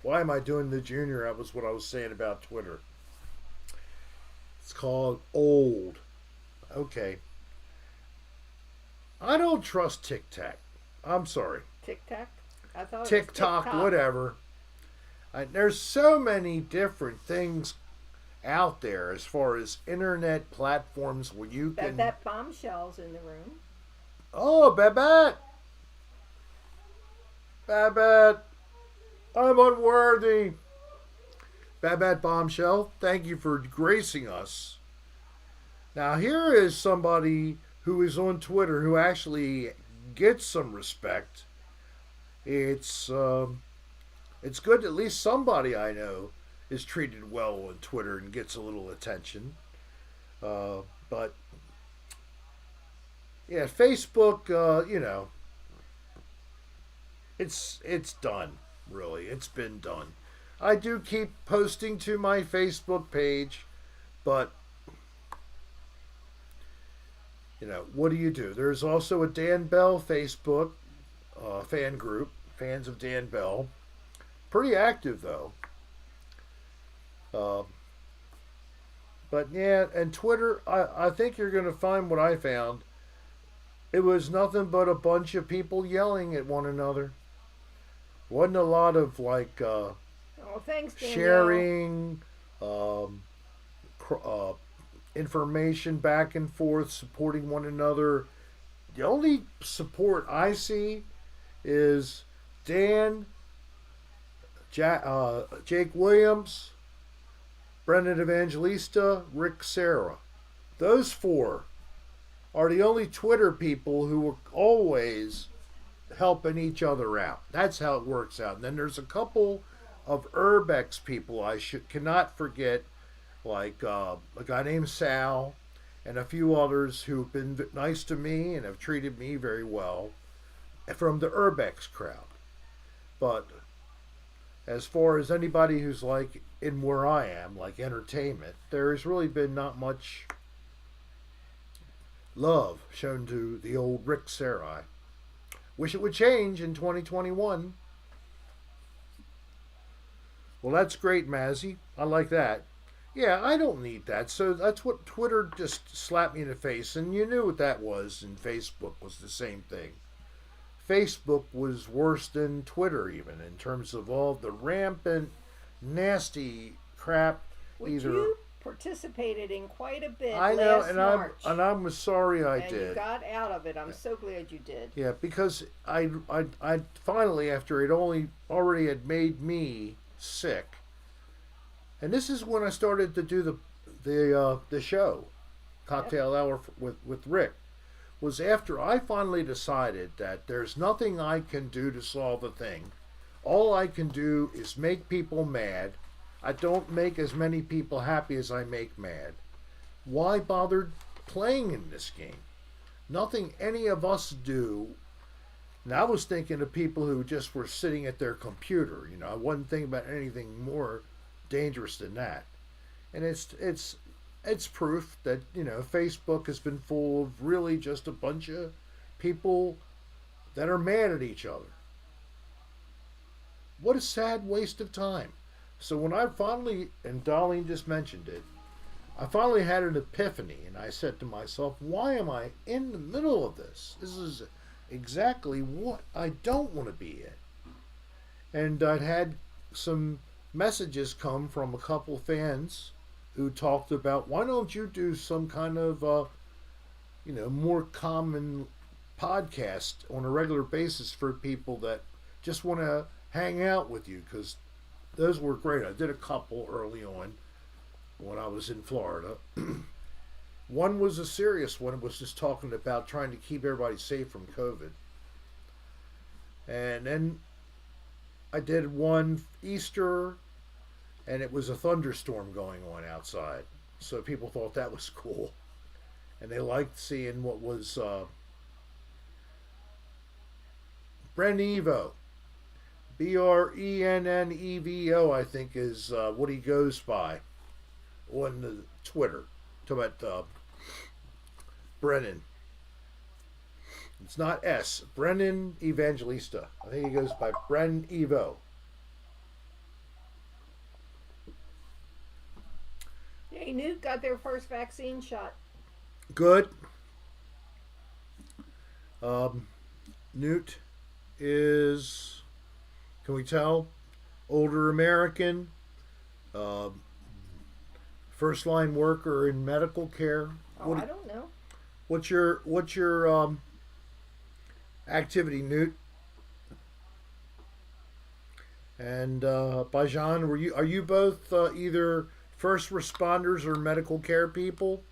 why am I doing the junior? That was what I was saying about Twitter. It's called old. Okay. I don't trust TikTok. I'm sorry. Tic Tac. I thought it was TikTok, TikTok. whatever. There's so many different things out there as far as internet platforms where you Bet can. that bombshell's in the room. Oh, Babette! Babette! I'm unworthy! Babette Bombshell, thank you for gracing us. Now, here is somebody who is on Twitter who actually gets some respect. It's it's good at least somebody I know is treated well on Twitter and gets a little attention. But yeah, Facebook, it's done. Really, it's been done. I do keep posting to my Facebook page, but what do? There's also a Dan Bell Facebook fan group, fans of Dan Bell. Pretty active though. Uh, but yeah, and Twitter, I think you're going to find what I found. It was nothing but a bunch of people yelling at one another. Wasn't a lot of like Oh, thanks, Danielle. sharing, um, information back and forth, supporting one another. The only support I see is Dan, Jake Williams, Brendan Evangelista, Rick Serra. Those four are the only Twitter people who are always helping each other out. That's how it works out. And then there's a couple of Urbex people cannot forget, like a guy named Sal and a few others who've been nice to me and have treated me very well from the Urbex crowd. But as far as anybody who's like in where I am, like entertainment, there has really been not much love shown to the old Rick Sarai. Wish it would change in 2021. Well, that's great, Mazzy. I like that. Yeah, I don't need that. So that's what Twitter just slapped me in the face, and you knew what that was, and Facebook was the same thing. Facebook was worse than Twitter, even in terms of all the rampant, nasty crap. Which Either you participated in quite a bit I know, last and March. I'm sorry I and did. you got out of it. I'm so glad you did. Yeah, because I finally, after it already had made me sick, and this is when I started to do the show, Cocktail Hour with Rick, was after I finally decided that there's nothing I can do to solve a thing. All I can do is make people mad. I don't make as many people happy as I make mad. Why bother playing in this game? Nothing any of us do. And I was thinking of people who just were sitting at their computer. I wasn't thinking about anything more dangerous than that. And it's proof that Facebook has been full of really just a bunch of people that are mad at each other. What a sad waste of time. So when I finally, and Dolline just mentioned it, I finally had an epiphany, and I said to myself, why am I in the middle of this? This is exactly what I don't want to be in. And I'd had some messages come from a couple fans who talked about, why don't you do some kind of more common podcast on a regular basis for people that just want to hang out with you, because those were great. I did a couple early on when I was in Florida. One was a serious one. It was just talking about trying to keep everybody safe from COVID. And then I did one Easter and it was a thunderstorm going on outside. So people thought that was cool, and they liked seeing what was Brenevo. Brennevo, I think, is what he goes by on the Twitter. Talk about Brennan. It's not S. Brennan Evangelista. I think he goes by Brenevo. Hey, Newt got their first vaccine shot. Good. Newt is, can we tell, older American, first line worker in medical care. Oh, I don't know. What's your activity, Newt? And Bajan, are you both either first responders or medical care people?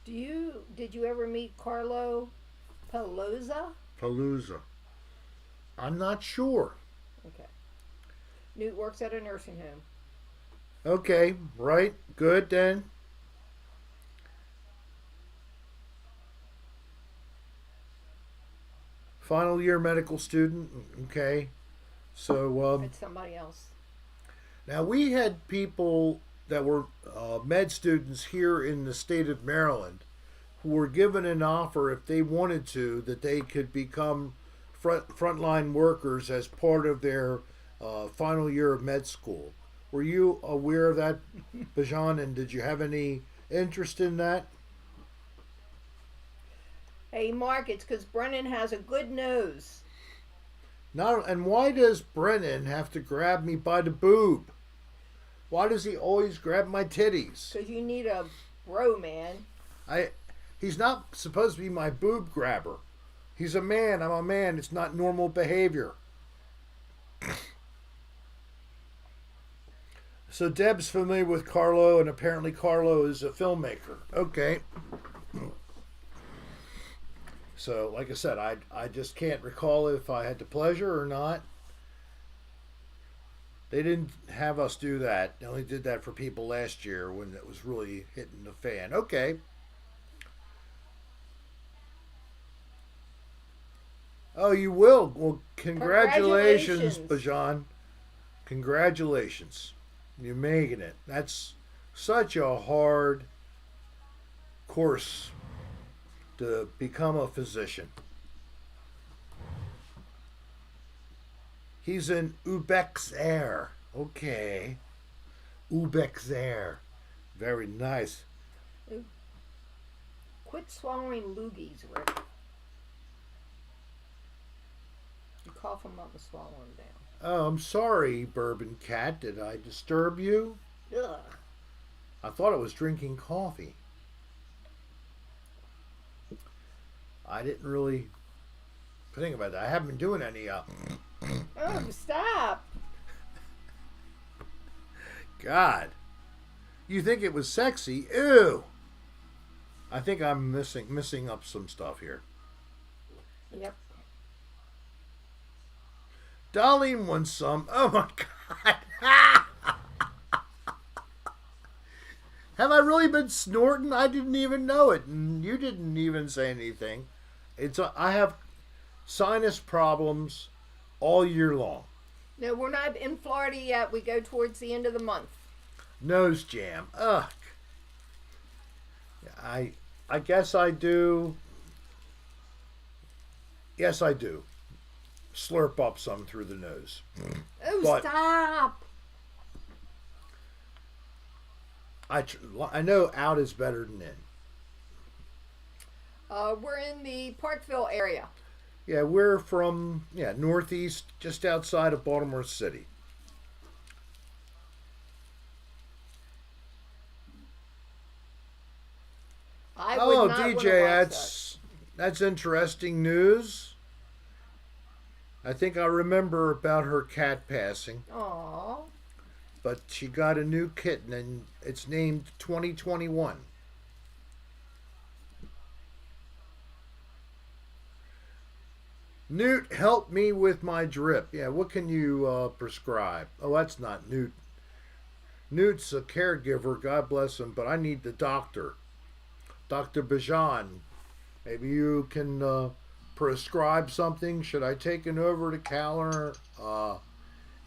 Did you ever meet Carlo Paluzza? Palooza. I'm not sure. Okay. Newt works at a nursing home. Okay, right. Good then. Final year medical student. Okay. So It's somebody else. now we had people that were med students here in the state of Maryland who were given an offer if they wanted to that they could become frontline workers as part of their final year of med school. Were you aware of that, Bajan, and did you have any interest in that? Hey, Mark, it's because Brennan has a good nose. Not, and why does Brennan have to grab me by the boob? Why does he always grab my titties? Because you need a bro, man. He's not supposed to be my boob grabber. He's a man. I'm a man. It's not normal behavior. So Deb's familiar with Carlo, and apparently Carlo is a filmmaker. Okay. So, like I said, I just can't recall if I had the pleasure or not. They didn't have us do that. They only did that for people last year when it was really hitting the fan. Okay. Oh, you will? Well, congratulations, Bajan. Congratulations. You're making it. That's such a hard course to become a physician. He's in Ubexair. Okay. Ubexair. Very nice. Quit swallowing loogies, Rick. You cough them up and swallow them down. Oh, I'm sorry, Bourbon Cat. Did I disturb you? Ugh. I thought I was drinking coffee. I didn't really think about that. I haven't been doing any. Oh, stop. God. You think it was sexy? Ew. I think I'm missing up some stuff here. Yep. Dolline wants some. Oh my God. Have I really been snorting? I didn't even know it, and you didn't even say anything. I have sinus problems all year long. No, we're not in Florida yet. We go towards the end of the month. Nose jam. Ugh. I guess I do. Yes, I do. Slurp up some through the nose. Oh, But stop. I know out is better than in. We're in the Parkville area. Yeah, we're from northeast, just outside of Baltimore City. I would not DJ, watch that's interesting news. I think I remember about her cat passing. that. Aww. But she got a new kitten, and it's named 2021. Newt, help me with my drip. Yeah, what can you prescribe? Oh, that's not Newt. Newt's a caregiver, God bless him, but I need the doctor. Dr. Bajan. Maybe you can prescribe something. Should I take an over the counter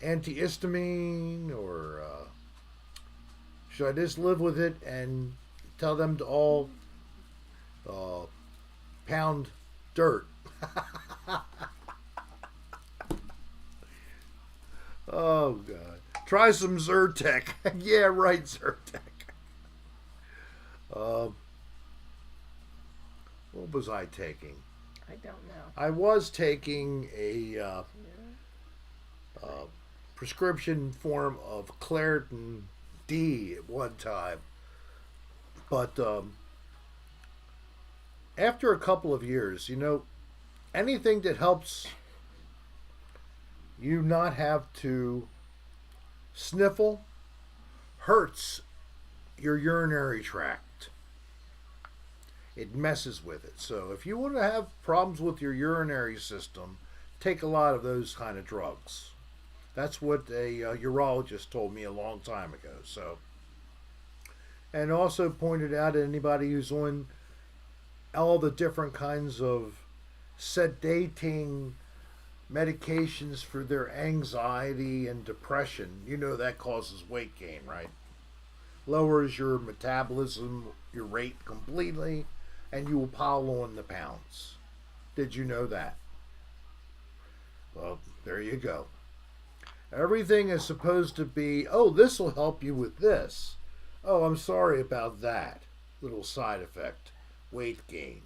antihistamine, or should I just live with it and tell them to all uh, pound dirt? Oh, God. Try some Zyrtec. Yeah, right, Zyrtec. Uh, what was I taking? I don't know. I was taking a prescription form of Claritin D at one time. But after a couple of years, anything that helps you not have to sniffle hurts your urinary tract. It messes with it. So if you want to have problems with your urinary system, take a lot of those kind of drugs. That's what a urologist told me a long time ago. So, and also pointed out to anybody who's on all the different kinds of sedating medications for their anxiety and depression. That causes weight gain, right? Lowers your metabolism, your rate completely, and you will pile on the pounds. Did you know that? Well, there you go. Everything is supposed to be, oh, this will help you with this. Oh, I'm sorry about that. Little side effect. Weight gain.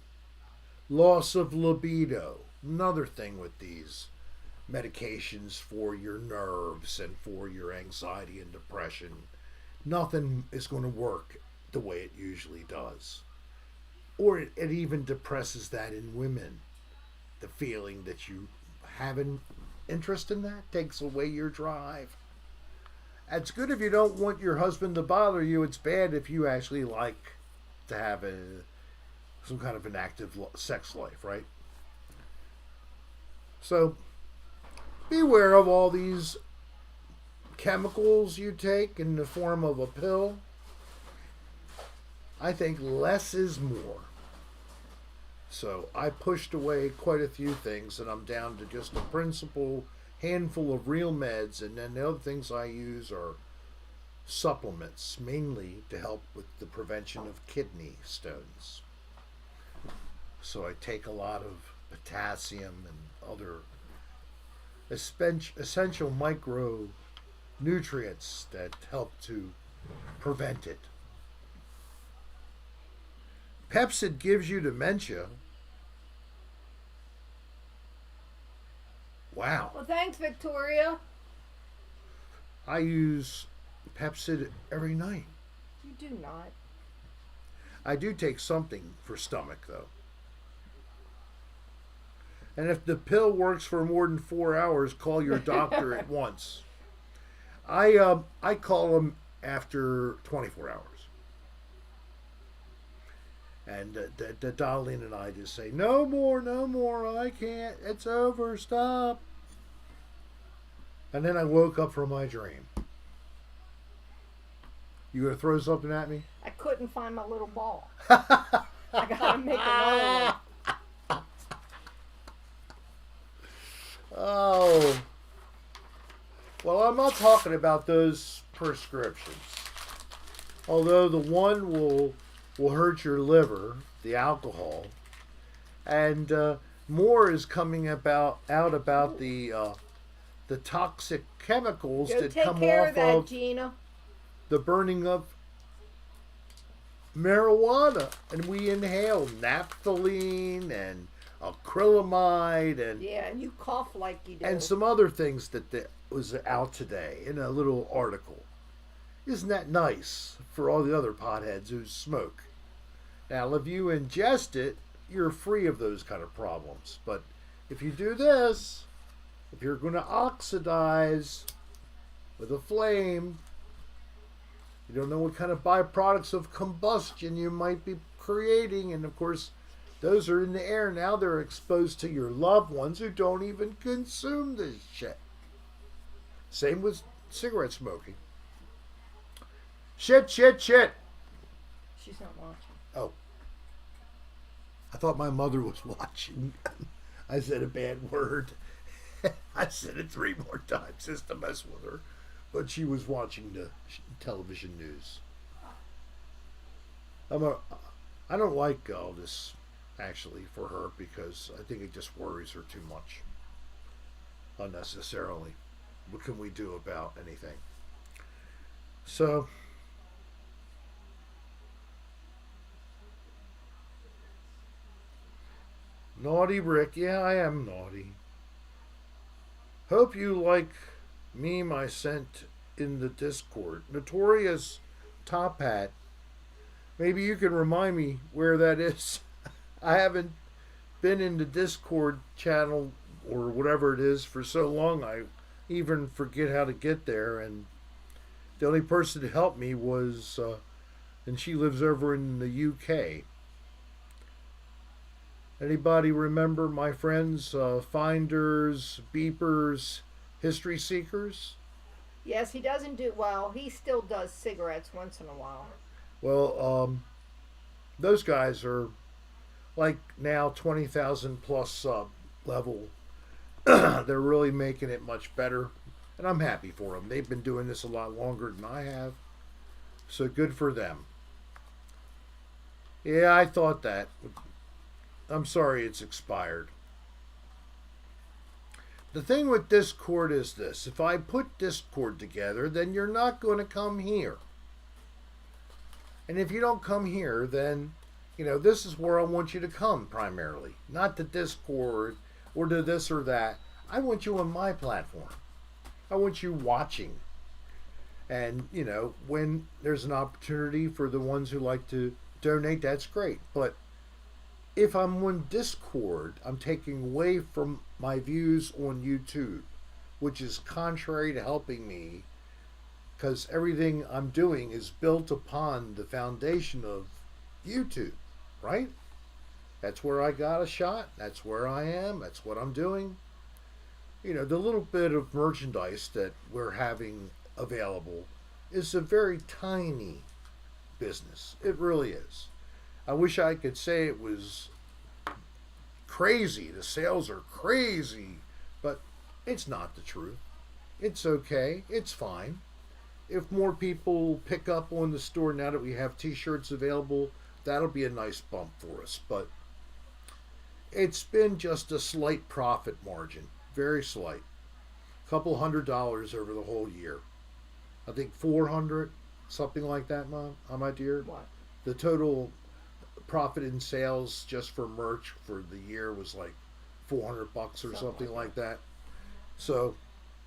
Loss of libido. Another thing with these medications for your nerves and for your anxiety and depression. Nothing is going to work the way it usually does. Or it even depresses that in women. The feeling that you have an interest in that takes away your drive. It's good if you don't want your husband to bother you. It's bad if you actually like to have some kind of an active sex life, right? So beware of all these chemicals you take in the form of a pill. I think less is more. So I pushed away quite a few things, and I'm down to just a principal handful of real meds, and then the other things I use are supplements, mainly to help with the prevention of kidney stones. So I take a lot of potassium and other essential micronutrients that help to prevent it. Pepsid gives you dementia. Wow. Well, thanks, Victoria. I use Pepsid every night. You do not. I do take something for stomach, though. And if the pill works for more than 4 hours, call your doctor at once. I call them after 24 hours. And the Dolline and I just say, no more, I can't, it's over, stop. And then I woke up from my dream. You gonna throw something at me? I couldn't find my little ball. I gotta make another one. Oh. Well, I'm not talking about those prescriptions. Although the one will hurt your liver, the alcohol, and more is coming out about the toxic chemicals Go that take come care off of that, of Gina. the burning of marijuana, and we inhale naphthalene and acrylamide and Yeah, and you cough like you do. and some other things that was out today in a little article. Isn't that nice for all the other potheads who smoke? Now, if you ingest it, you're free of those kind of problems. But if you do this, if you're going to oxidize with a flame, you don't know what kind of byproducts of combustion you might be creating. And of course, Those are in the air. Now they're exposed to your loved ones who don't even consume this shit. Same with cigarette smoking. Shit. She's not watching. Oh. I thought my mother was watching. I said a bad word. I said it 3 more times just to mess with her. But she was watching the television news. I don't like all this, actually, for her, because I think it just worries her too much. Unnecessarily. What can we do about anything? So, naughty Rick. Yeah, I am naughty. Hope you like meme I sent in the Discord. Notorious Top Hat. Maybe you can remind me where that is. I haven't been in the Discord channel or whatever it is for so long I even forget how to get there. And the only person to help me was, and she lives over in the UK. Anybody remember my friends, Finders, Beepers, History Seekers? Yes, he doesn't do well. He still does cigarettes once in a while. Well, those guys are like now 20,000 plus level. They're really making it much better, and I'm happy for them. They've been doing this a lot longer than I have, so good for them. Yeah, I thought that. I'm sorry it's expired. The thing with Discord is this. If I put Discord together, then you're not going to come here. And if you don't come here, then, this is where I want you to come primarily. Not to Discord or to this or that. I want you on my platform. I want you watching. And, when there's an opportunity for the ones who like to donate, that's great. But if I'm on Discord, I'm taking away from my views on YouTube, which is contrary to helping me, because everything I'm doing is built upon the foundation of YouTube, right? That's where I got a shot. That's where I am. That's what I'm doing. The little bit of merchandise that we're having available is a very tiny business. It really is. I wish I could say it was crazy. The sales are crazy, but it's not the truth. It's okay. It's fine. If more people pick up on the store now that we have t-shirts available, that'll be a nice bump for us. But it's been just a slight profit margin. Very slight. Couple $100 over the whole year. I think 400, something like that, Mom, my dear. What? The total profit in sales just for merch for the year was like $400 or something like that. So,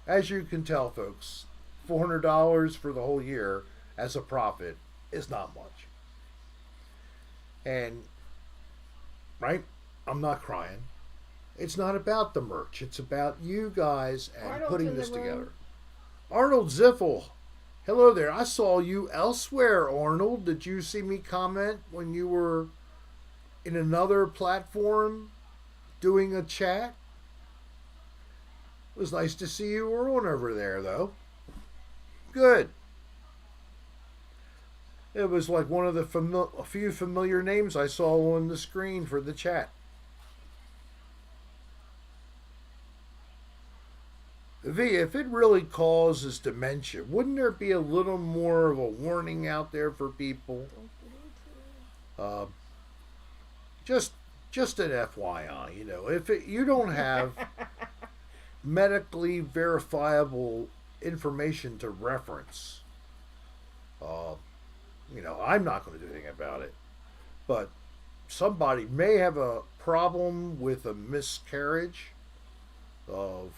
as you can tell, folks, $400 for the whole year as a profit is not much. And, right, I'm not crying. It's not about the merch. It's about you guys and Arnold's putting this in the room. together. Arnold Ziffel. Hello there. I saw you elsewhere, Arnold. Did you see me comment when you were in another platform doing a chat? It was nice to see you were on over there, though. Good. It was like one of the a few familiar names I saw on the screen for the chat. V, if it really causes dementia, wouldn't there be a little more of a warning out there for people? Just an FYI, if you don't have medically verifiable information to reference, I'm not going to do anything about it. But somebody may have a problem with a miscarriage of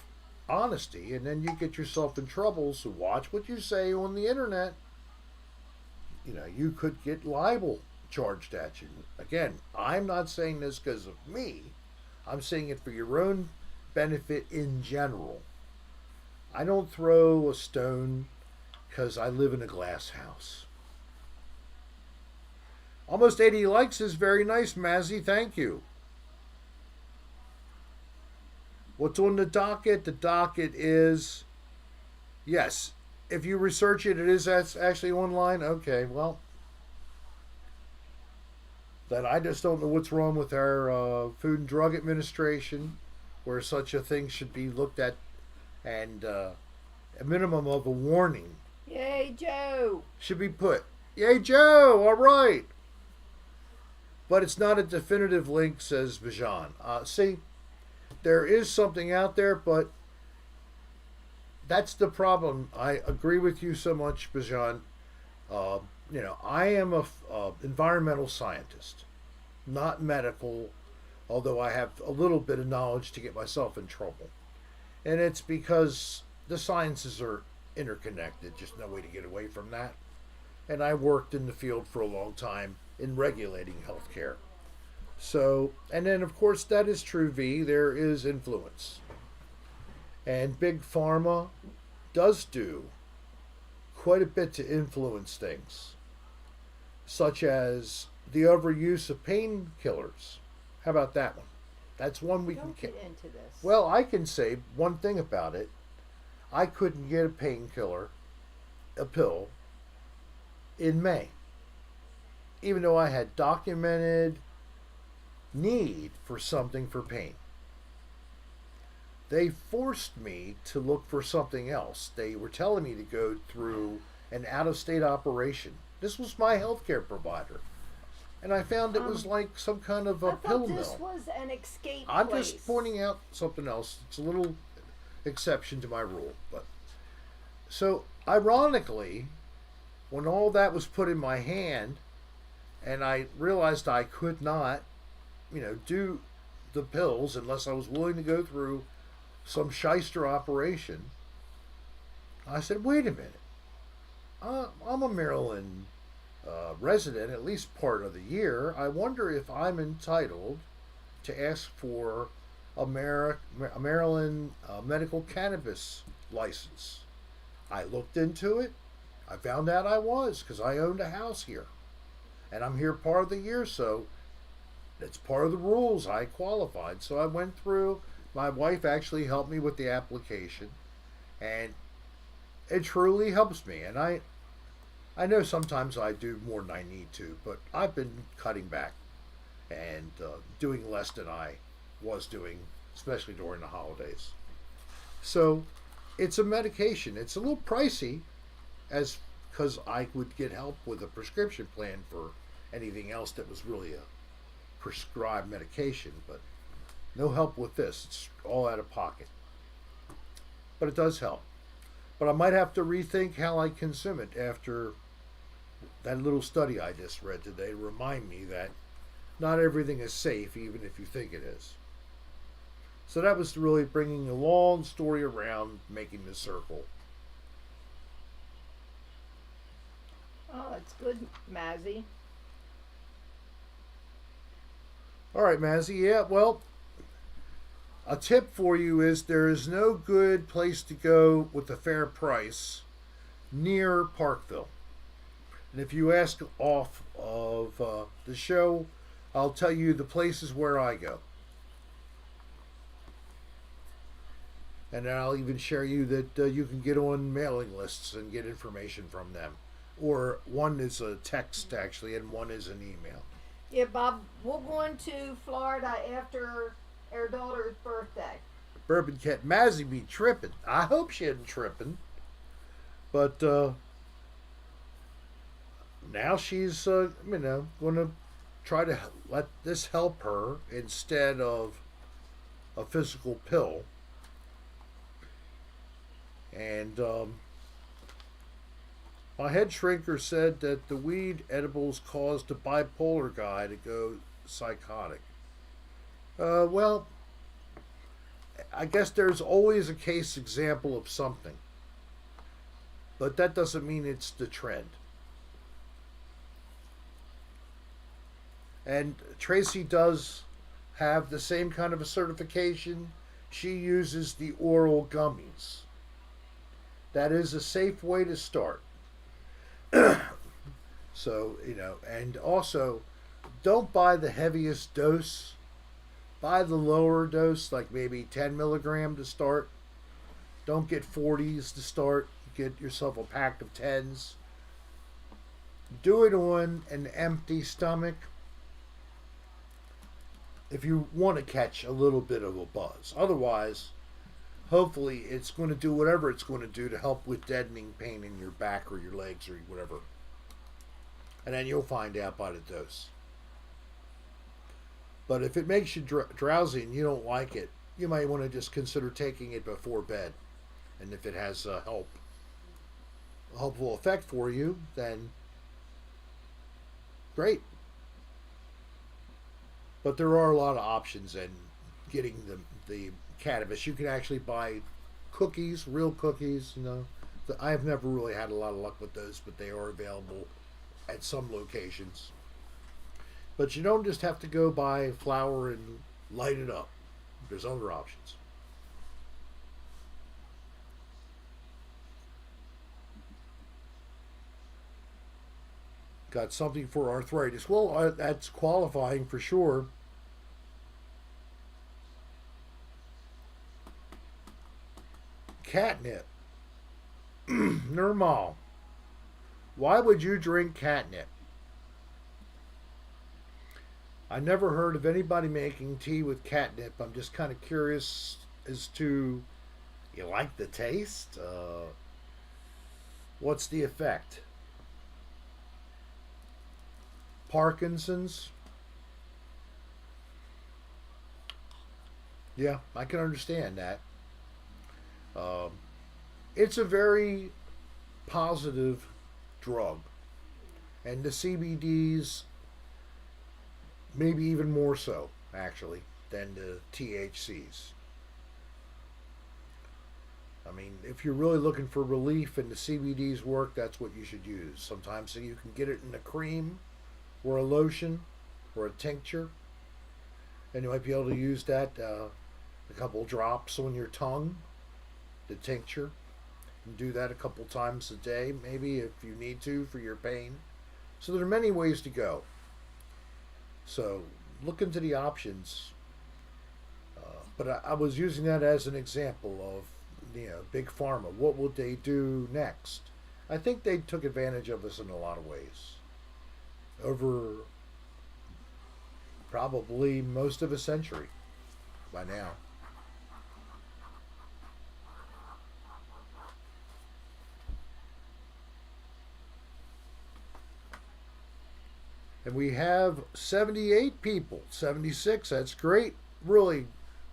honesty, and then you get yourself in trouble. So watch what you say on the internet. You could get libel charged at you. Again, I'm not saying this because of me. I'm saying it for your own benefit in general. I don't throw a stone because I live in a glass house. Almost 80 likes is very nice, Mazzy. Thank you. What's on the docket? The docket is, yes, if you research it, it is actually online. Okay, well, then I just don't know what's wrong with our Food and Drug Administration, where such a thing should be looked at, and a minimum of a warning Yay, Joe. should be put. Yay, Joe! All right. But it's not a definitive link, says Bijan. See, there is something out there, but that's the problem. I agree with you so much, Bijan. I am a environmental scientist, not medical, although I have a little bit of knowledge to get myself in trouble. And it's because the sciences are interconnected, just no way to get away from that. And I worked in the field for a long time in regulating healthcare. So, and then of course that is true, V, there is influence. And Big Pharma does do quite a bit to influence things, such as the overuse of painkillers. How about that one? That's one we Don't can get into this. Well, I can say one thing about it. I couldn't get a painkiller, a pill, in May, even though I had documented need for something for pain. They forced me to look for something else. They were telling me to go through an out-of-state operation. This was my healthcare provider. And I found it was like some kind of a pill thought this mill. was an escape I'm place. just pointing out something else. It's a little exception to my rule. But so, ironically, when all that was put in my hand and I realized I could not, do the pills unless I was willing to go through some shyster operation, I said, wait a minute. I'm a Maryland resident at least part of the year. I wonder if I'm entitled to ask for a Maryland medical cannabis license. I looked into it. I found out I was, because I owned a house here. And I'm here part of the year, so it's part of the rules. I qualified. So I went through. My wife actually helped me with the application. And it truly helps me. And I know sometimes I do more than I need to, but I've been cutting back and doing less than I was doing, especially during the holidays. So it's a medication. It's a little pricey, because I would get help with a prescription plan for anything else that was really a prescribed medication, but no help with this. It's all out of pocket. But it does help. But I might have to rethink how I consume it after that little study I just read today to remind me that not everything is safe, even if you think it is. So that was really bringing a long story around, making the circle. Oh, that's good, Mazzy. All right, Mazzy. Yeah, well, a tip for you is there is no good place to go with a fair price near Parkville. And if you ask off of the show, I'll tell you the places where I go. And I'll even share you that you can get on mailing lists and get information from them. Or one is a text, actually, and one is an email. Yeah, Bob, we're going to Florida after our daughter's birthday. Bourbon Cat Mazzy be tripping. I hope she isn't tripping. But now she's, going to try to let this help her instead of a physical pill. And my head shrinker said that the weed edibles caused a bipolar guy to go psychotic. Well, I guess there's always a case example of something. But that doesn't mean it's the trend. And Tracy does have the same kind of a certification. She uses the oral gummies. That is a safe way to start. So, and also don't buy the heaviest dose. Buy the lower dose, like maybe 10 milligram to start. Don't get 40s to start. Get yourself a pack of 10s. Do it on an empty stomach if you want to catch a little bit of a buzz. Otherwise, hopefully it's going to do whatever it's going to do to help with deadening pain in your back or your legs or whatever. And then you'll find out by the dose. But if it makes you drowsy and you don't like it, you might want to just consider taking it before bed. And if it has a helpful effect for you, then great. But there are a lot of options in getting the cannabis. You can actually buy cookies, real cookies. I've never really had a lot of luck with those, but they are available at some locations. But you don't just have to go buy flour and light it up. There's other options. Got something for arthritis. Well, that's qualifying for sure. Catnip. Normal. Why would you drink catnip? I never heard of anybody making tea with catnip. I'm just kind of curious as to, you like the taste? What's the effect? Parkinson's? Yeah, I can understand that. It's a very positive drug. And the CBDs, maybe even more so, actually, than the THCs. I mean, if you're really looking for relief and the CBDs work, that's what you should use. Sometimes you can get it in a cream or a lotion or a tincture. And you might be able to use that, a couple drops on your tongue, the tincture. And do that a couple times a day, maybe if you need to for your pain. So there are many ways to go. So look into the options. But I was using that as an example of, Big Pharma. What would they do next? I think they took advantage of us in a lot of ways. Over probably most of a century by now. And we have 78 people, 76. That's great. Really,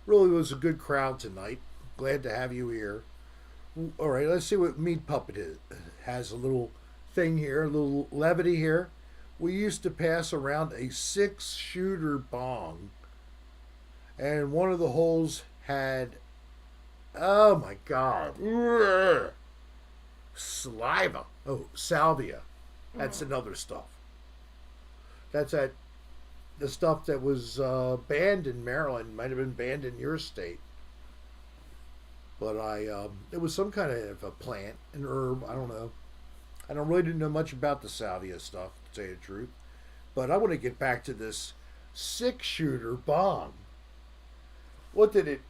really was a good crowd tonight. Glad to have you here. All right, let's see what Meat Puppet has a little thing here, a little levity here. We used to pass around a 6-shooter bong, and one of the holes had, oh my God, saliva. Oh, salvia. That's another stuff. That's the stuff that was banned in Maryland. Might have been banned in your state. But it was some kind of a plant, an herb. I don't know. I don't really know much about the salvia stuff, to tell you the truth. But I want to get back to this 6-shooter bong. What did it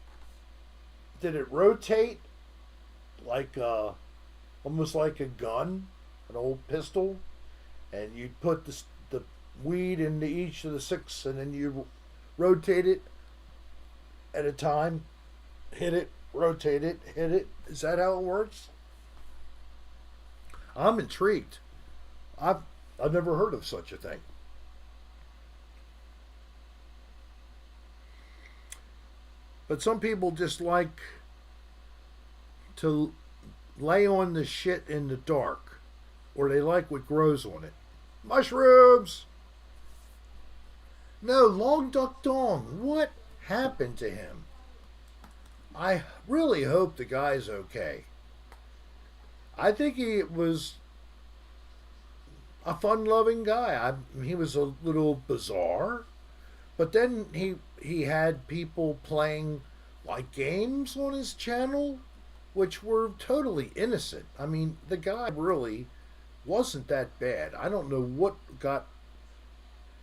rotate like almost like a gun, an old pistol, and you'd put the weed into each of the 6, and then you rotate it at a time, hit it, rotate it, hit it. Is that how it works? I'm intrigued. I've never heard of such a thing. But some people just like to lay on the shit in the dark, or they like what grows on it. Mushrooms! No, Long Duck Dong. What happened to him? I really hope the guy's okay. I think he was a fun-loving guy. He was a little bizarre, but then he had people playing like games on his channel, which were totally innocent. I mean, the guy really wasn't that bad. I don't know what got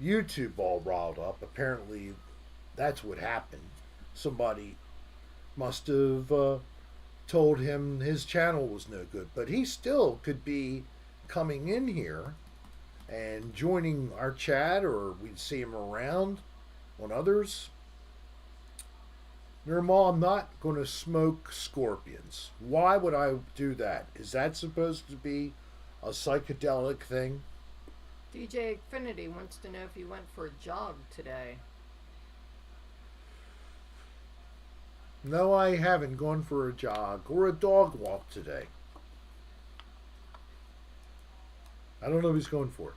YouTube all riled up. Apparently, that's what happened. Somebody must have told him his channel was no good, but he still could be coming in here and joining our chat, or we'd see him around on others. Nirmal, I'm not going to smoke scorpions. Why would I do that? Is that supposed to be a psychedelic thing? DJ Infinity wants to know if you went for a jog today. No, I haven't gone for a jog or a dog walk today. I don't know who he's going for.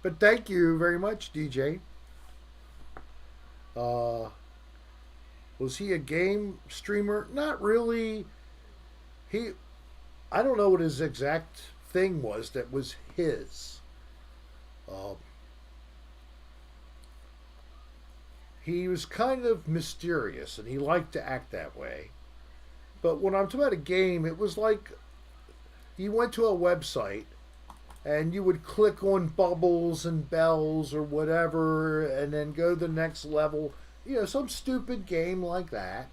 But thank you very much, DJ. Was he a game streamer? Not really. I don't know what his exact thing was that was his. He was kind of mysterious, and he liked to act that way. But when I'm talking about a game, it was like you went to a website and you would click on bubbles and bells or whatever and then go to the next level. You know, some stupid game like that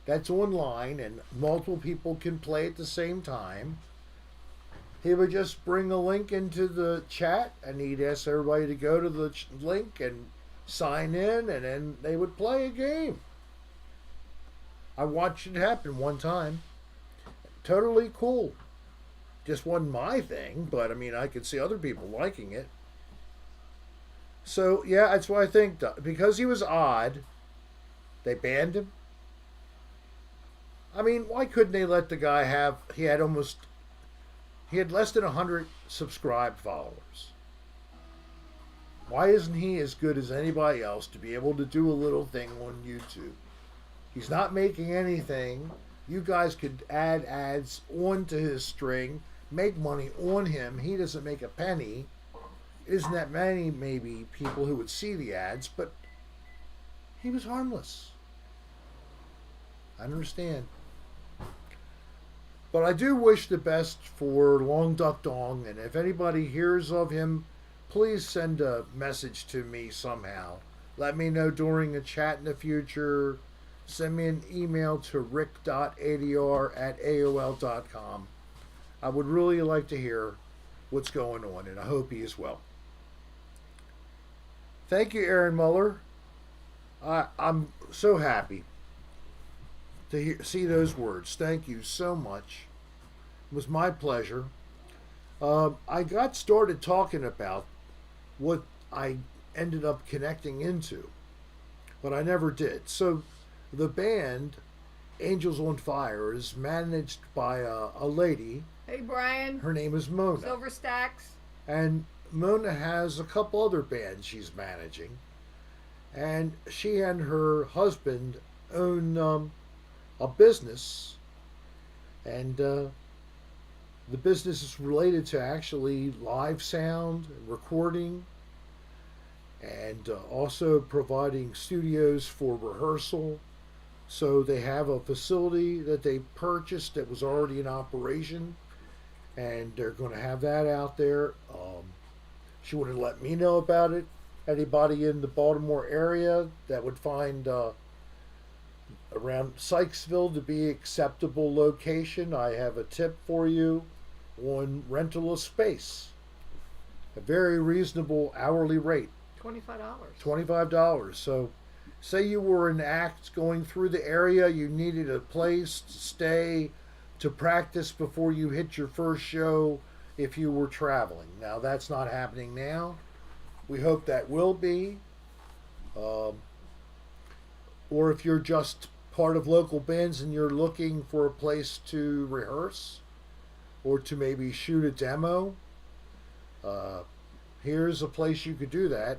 that's online and multiple people can play at the same time. He would just bring a link into the chat and he'd ask everybody to go to the link and sign in, and then they would play a game. I watched it happen one time. Totally cool. Just wasn't my thing, but I mean, I could see other people liking it. So, yeah, that's what I think. Because he was odd, they banned him. I mean, why couldn't they let the guy have... He had less than 100 subscribed followers. Why isn't he as good as anybody else to be able to do a little thing on YouTube? He's not making anything. You guys could add ads onto his string, make money on him. He doesn't make a penny. Isn't that many, maybe, people who would see the ads, but he was harmless. I understand. But I do wish the best for Long Duck Dong, and if anybody hears of him, please send a message to me somehow. Let me know during a chat in the future. Send me an email to rick.adr@aol.com. I would really like to hear what's going on, and I hope he is well. Thank you, Aaron Muller. I'm so happy to see those words. Thank you so much. It was my pleasure. I got started talking about what I ended up connecting into, but I never did. So the band Angels on Fire is managed by a lady. Hey, Brian. Her name is Mona. Silver Stacks. And Mona has a couple other bands she's managing. And she and her husband own a business. And the business is related to actually live sound, recording, and also providing studios for rehearsal. So they have a facility that they purchased that was already in operation, and they're going to have that out there. She would have let me know about it. Anybody in the Baltimore area that would find around Sykesville to be acceptable location, I have a tip for you on rental of space. A very reasonable hourly rate. $25. $25. So say you were an act going through the area, you needed a place to stay, to practice before you hit your first show if you were traveling. Now that's not happening now. We hope that will be. Or if you're just part of local bands and you're looking for a place to rehearse or to maybe shoot a demo, here's a place you could do that.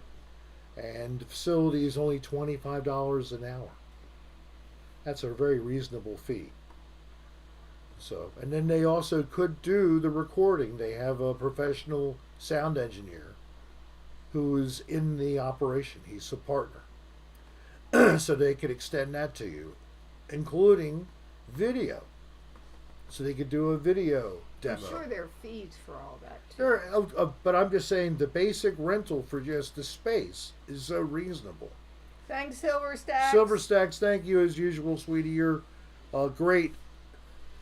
And the facility is only $25 an hour. That's a very reasonable fee. So, and then they also could do the recording. They have a professional sound engineer who is in the operation. He's a partner. So they could extend that to you, including video. so they could do a video I'm demo. sure there are fees for all that too. But I'm just saying the basic rental for just the space is so reasonable. Thanks, Silver Stacks. Silver Stacks, thank you as usual, sweetie. You're a great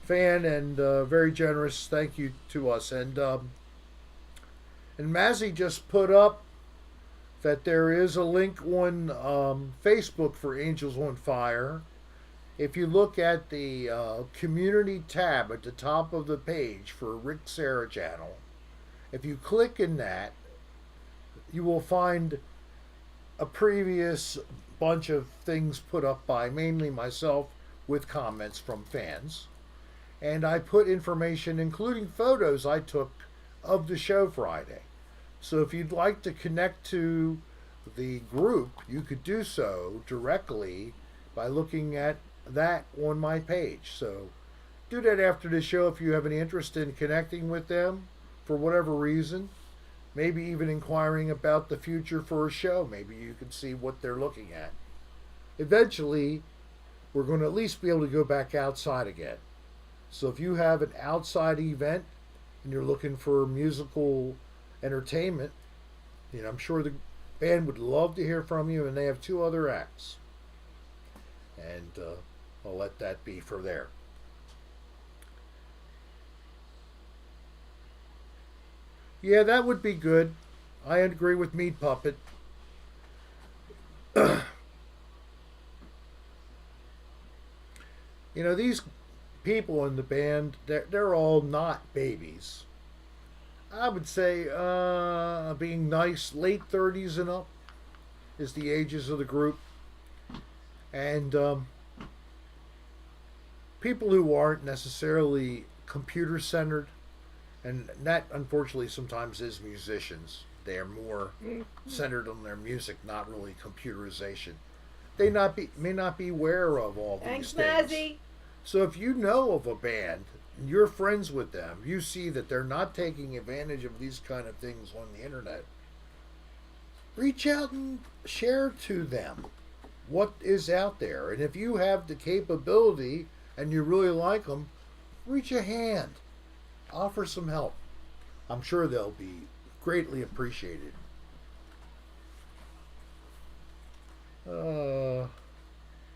fan and very generous. Thank you to us. And Mazzy just put up that there is a link on Facebook for Angels on Fire. If you look at the community tab at the top of the page for Rick Serra channel, if you click in that, you will find a previous bunch of things put up by mainly myself with comments from fans. And I put information, including photos I took of the show Friday. So if you'd like to connect to the group, you could do so directly by looking at that on my page. So do that after the show if you have any interest in connecting with them for whatever reason. Maybe even inquiring about the future for a show. Maybe you can see what they're looking at. Eventually, we're going to at least be able to go back outside again. So if you have an outside event and you're looking for musical entertainment, I'm sure the band would love to hear from you, and they have 2 other acts. And I'll let that be for there. Yeah, that would be good. I agree with Meat Puppet. These people in the band, they're all not babies. I would say, being nice, late 30s and up is the ages of the group. And people who aren't necessarily computer-centered, and that unfortunately sometimes is musicians. They are more centered on their music, not really computerization. They may not be aware of all these things. Mazzy. So if you know of a band and you're friends with them, you see that they're not taking advantage of these kind of things on the internet, reach out and share to them what is out there. And if you have the capability and you really like them, reach a hand. Offer some help. I'm sure they'll be greatly appreciated.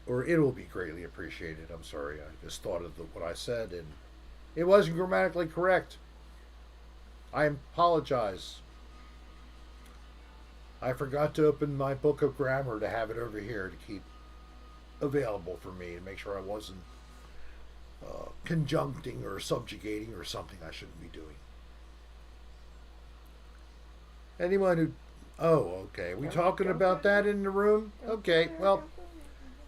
Or it will be greatly appreciated. I'm sorry. I just thought of what I said and it wasn't grammatically correct. I apologize. I forgot to open my book of grammar to have it over here to keep available for me and make sure I wasn't conjuncting or subjugating or something I shouldn't be doing. Anyone who... Oh, okay. Are we talking about that in the room? Okay, well,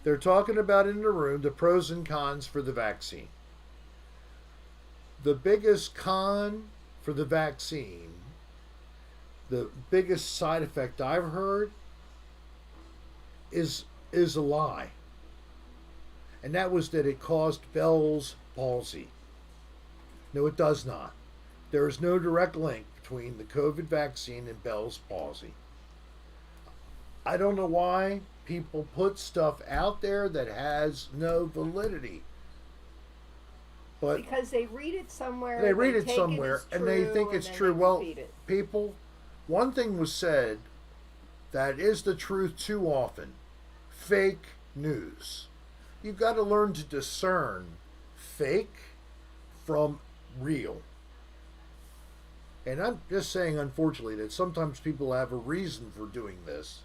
they're talking about in the room the pros and cons for the vaccine. The biggest con for the vaccine, the biggest side effect I've heard is a lie. And that was that it caused Bell's palsy. No, it does not. There is no direct link between the COVID vaccine and Bell's palsy. I don't know why people put stuff out there that has no validity. But because they read it somewhere. They read it somewhere and they think it's true. Well, people, one thing was said that is the truth too often. Fake news. You've got to learn to discern fake from real. And I'm just saying, unfortunately, that sometimes people have a reason for doing this.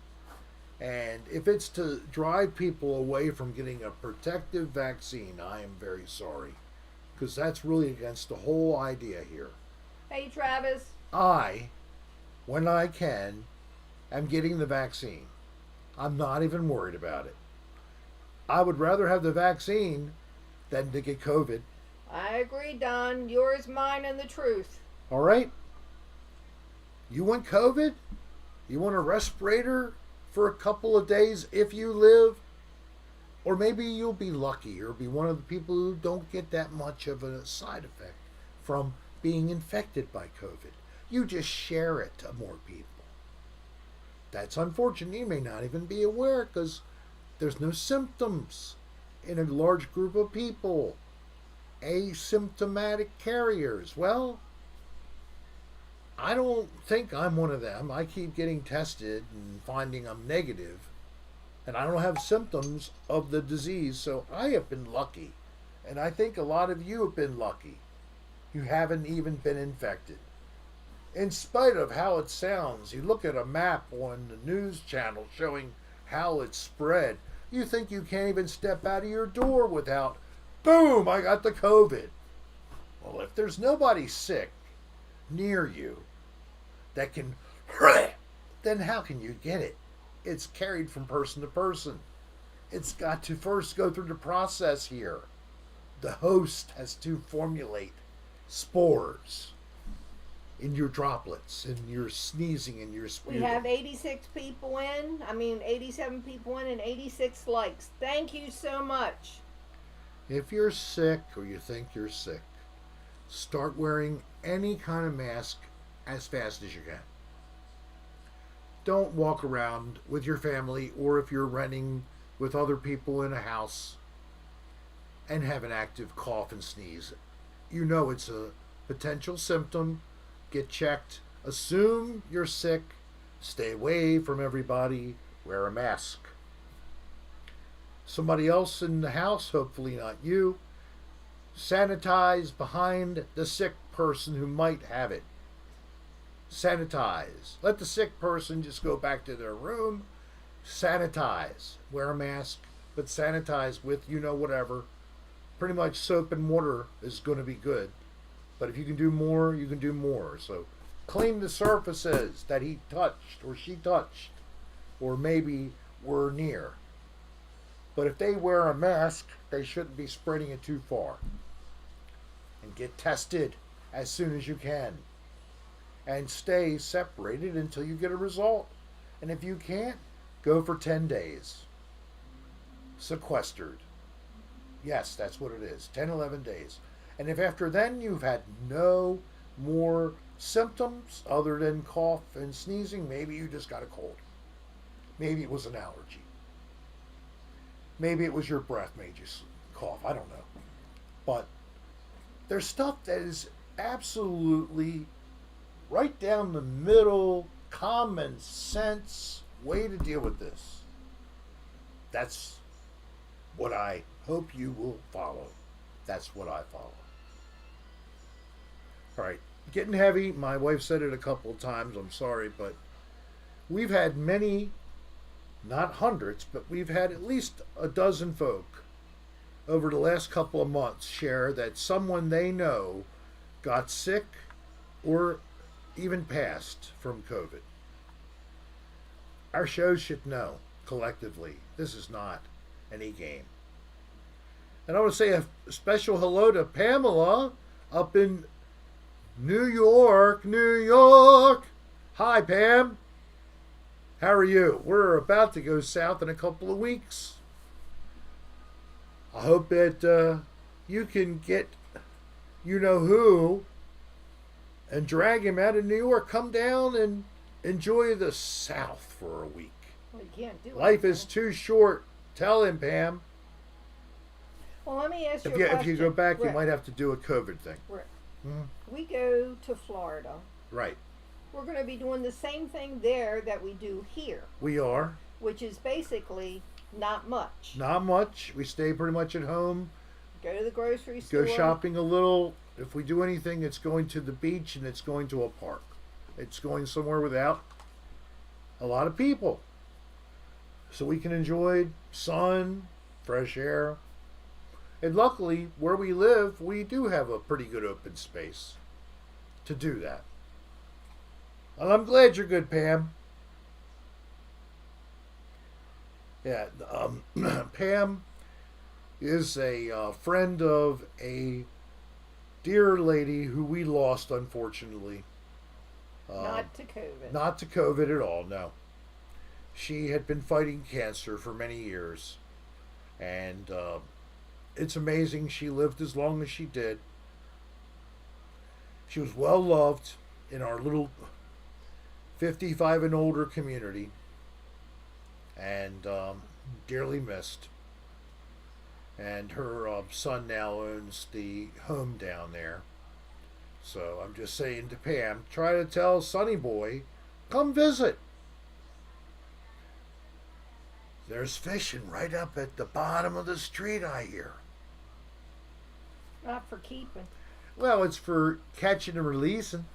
And if it's to drive people away from getting a protective vaccine, I am very sorry. Because that's really against the whole idea here. Hey, Travis. I, when I can, am getting the vaccine. I'm not even worried about it. I would rather have the vaccine than to get COVID. I agree, Don. Yours, mine, and the truth. All right? You want COVID? You want a respirator for a couple of days if you live? Or maybe you'll be lucky or be one of the people who don't get that much of a side effect from being infected by COVID. You just share it to more people. That's unfortunate. You may not even be aware because there's no symptoms in a large group of people. asymptomatic carriers. Well, I don't think I'm one of them. I keep getting tested and finding I'm negative, and I don't have symptoms of the disease, so I have been lucky. And I think a lot of you have been lucky. You haven't even been infected. In spite of how it sounds, you look at a map on the news channel showing how it's spread, you think you can't even step out of your door without, boom, I got the COVID. Well, if there's nobody sick near you that can, then how can you get it? It's carried from person to person. It's got to first go through the process here. The host has to formulate spores in your droplets, in your sneezing, in your sputum. We have 86 people in. 87 people in and 86 likes. Thank you so much. If you're sick or you think you're sick, start wearing any kind of mask as fast as you can. Don't walk around with your family, or if you're renting with other people in a house and have an active cough and sneeze. You know it's a potential symptom. Get checked. Assume you're sick. Stay away from everybody. Wear a mask. Somebody else in the house, hopefully not you, sanitize behind the sick person who might have it. Sanitize. Let the sick person just go back to their room. Sanitize. Wear a mask, but sanitize with, whatever. Pretty much soap and water is going to be good. But if you can do more, you can do more. So clean the surfaces that he touched or she touched, or maybe were near. But if they wear a mask, they shouldn't be spreading it too far. And get tested as soon as you can. And stay separated until you get a result. And if you can't, go for 10 days. Sequestered. Yes, that's what it is. 10, 11 days. And if after then you've had no more symptoms other than cough and sneezing, maybe you just got a cold. Maybe it was an allergy. Maybe it was your breath made you cough. I don't know. But there's stuff that is absolutely right down the middle, common sense way to deal with this. That's what I hope you will follow. That's what I follow. All right, getting heavy. My wife said it a couple of times. I'm sorry, but we've had many, not hundreds, but we've had at least a dozen folk over the last couple of months share that someone they know got sick or even passed from COVID. Our show should know collectively this is not any game. And I want to say a special hello to Pamela up in New York, New York. Hi, Pam. How are you? We're about to go south in a couple of weeks. I hope that you can get you-know-who and drag him out of New York. Come down and enjoy the South for a week. Well, you can't do it. Life is too short. Tell him, Pam. Well, let me ask you a question. If you go back, Rick, you might have to do a COVID thing. Rick, Mhm. we go to Florida. Right. We're going to be doing the same thing there that we do here, We are. which is basically not much. Not much. We stay pretty much at home. Go to the grocery store. Go shopping a little. If we do anything, it's going to the beach and it's going to a park. It's going somewhere without a lot of people. So we can enjoy sun, fresh air. And luckily, where we live, we do have a pretty good open space to do that. And I'm glad you're good, Pam. Yeah, Pam is a friend of a dear lady who we lost, unfortunately. Not to COVID. Not to COVID at all, no. She had been fighting cancer for many years. And it's amazing she lived as long as she did. She was well loved in our little 55 and older community. And dearly missed. and her son now owns the home down there. So I'm just saying to Pam, try to tell Sonny Boy, come visit. There's fishing right up at the bottom of the street, I hear. Not for keeping. Well, it's for catching and releasing.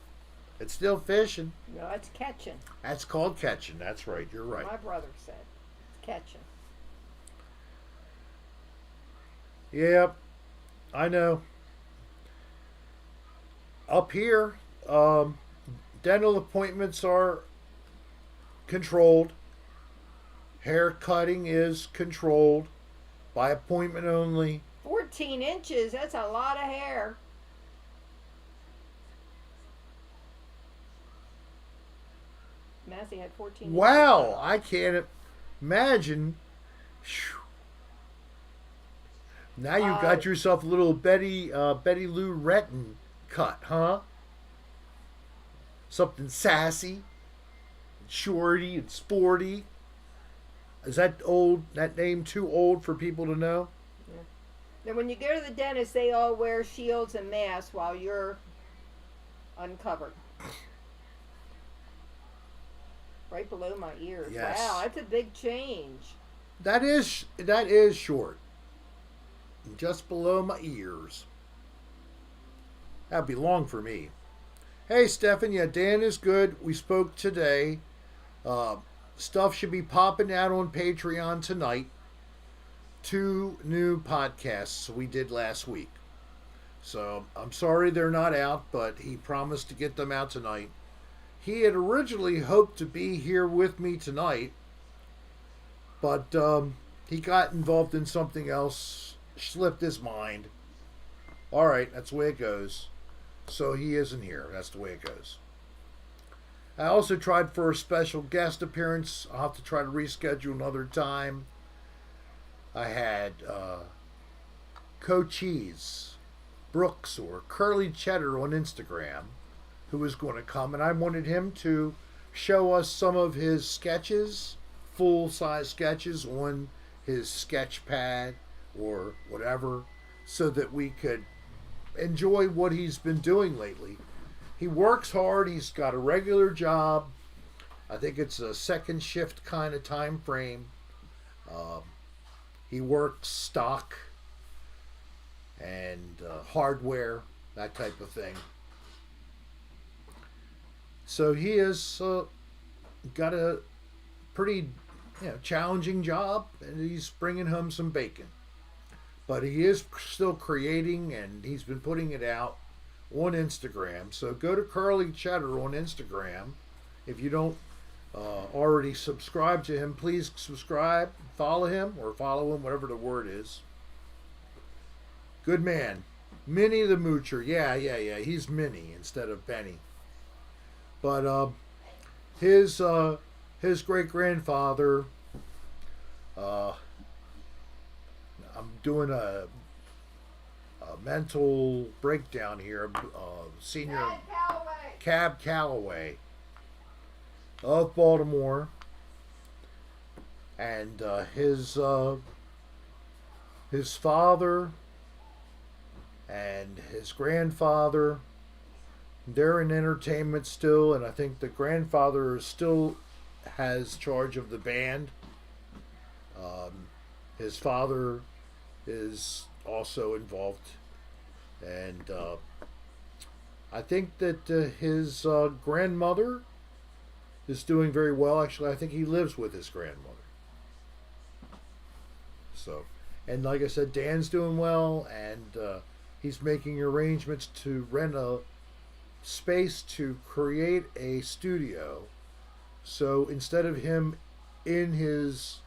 It's still fishing. No, it's catching. That's called catching. That's right. You're right. My brother said it's catching. Yep, I know. Up here, dental appointments are controlled. Hair cutting is controlled by appointment only. 14 inches, that's a lot of hair. Massey had 14 Wow, inches. I can't imagine. Now you've got yourself a little Betty Lou Retton cut, huh? Something sassy, shorty, and sporty. Is that name too old for people to know? Yeah. Now, when you go to the dentist, they all wear shields and masks while you're uncovered. Right below my ears. Yes. Wow, that's a big change. That is short. Just below my ears. That'd be long for me. Hey, Stefan. Yeah, Dan is good. We spoke today. Stuff should be popping out on Patreon tonight. 2 new podcasts we did last week. So I'm sorry they're not out, but he promised to get them out tonight. He had originally hoped to be here with me tonight, but he got involved in something else, slipped his mind. All right, that's the way it goes. So he isn't here. That's the way it goes. I also tried for a special guest appearance. I'll have to try to reschedule another time. I had Cochise Brooks, or Curly Cheddar on Instagram, who was going to come, and I wanted him to show us some of his sketches, full-size sketches on his sketch pad or whatever, so that we could enjoy what he's been doing lately. He works hard. He's got a regular job. I think it's a second shift kind of time frame. He works stock and hardware, that type of thing. So he has got a pretty challenging job, and he's bringing home some bacon. But he is still creating, and he's been putting it out on Instagram. So go to Curly Cheddar on Instagram. If you don't already subscribe to him, please subscribe, follow him, whatever the word is. Good man. Minnie the Moocher. Yeah. He's Minnie instead of Benny. But his great-grandfather, I'm doing a mental breakdown here, senior Cab Calloway of Baltimore, and his father and his grandfather, they're in entertainment still, and I think the grandfather still has charge of the band. His father is also involved, and I think that his grandmother is doing very well. Actually, I think he lives with his grandmother. So, and like I said, Dan's doing well, and he's making arrangements to rent a space to create a studio. So instead of him in his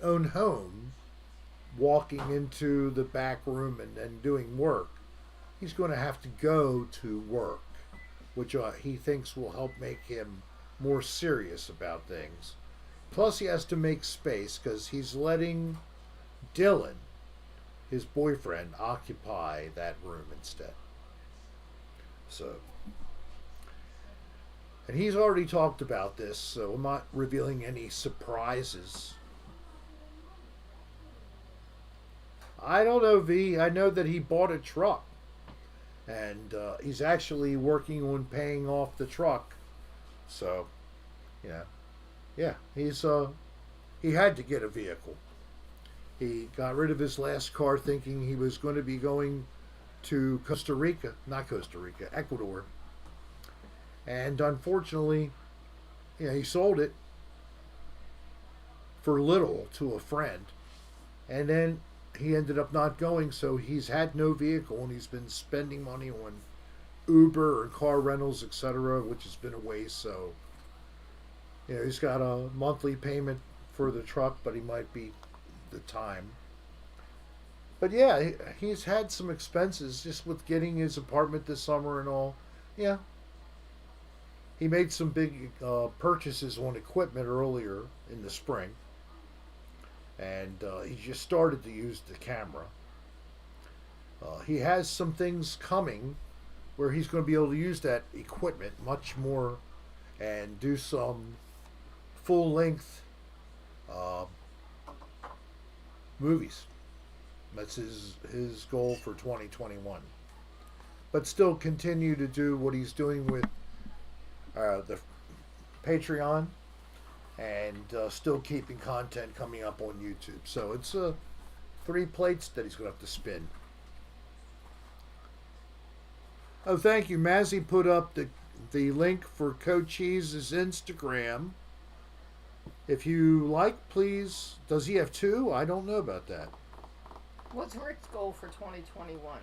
own home, walking into the back room and doing work, he's going to have to go to work, which he thinks will help make him more serious about things. Plus, he has to make space because he's letting Dylan, his boyfriend, occupy that room instead. So, and he's already talked about this, so I'm not revealing any surprises. I don't know, V. I know that he bought a truck, and he's actually working on paying off the truck. So, yeah, yeah, he had to get a vehicle. He got rid of his last car, thinking he was going to be going to Costa Rica, not Costa Rica, Ecuador, and unfortunately, he sold it for little to a friend, and then he ended up not going, so he's had no vehicle, and he's been spending money on Uber and car rentals, etc., which has been a waste. So, he's got a monthly payment for the truck, but he might be the time. But yeah, he's had some expenses just with getting his apartment this summer and all. Yeah, he made some big purchases on equipment earlier in the spring, and he just started to use the camera. He has some things coming where he's going to be able to use that equipment much more and do some full length movies. That's his goal for 2021. But still continue to do what he's doing with the Patreon, and still keeping content coming up on YouTube. So it's 3 plates that he's going to have to spin. Oh, thank you. Mazzy put up the link for Cochise' Instagram. If you like, please. Does he have 2? I don't know about that. What's Rick's goal for 2021?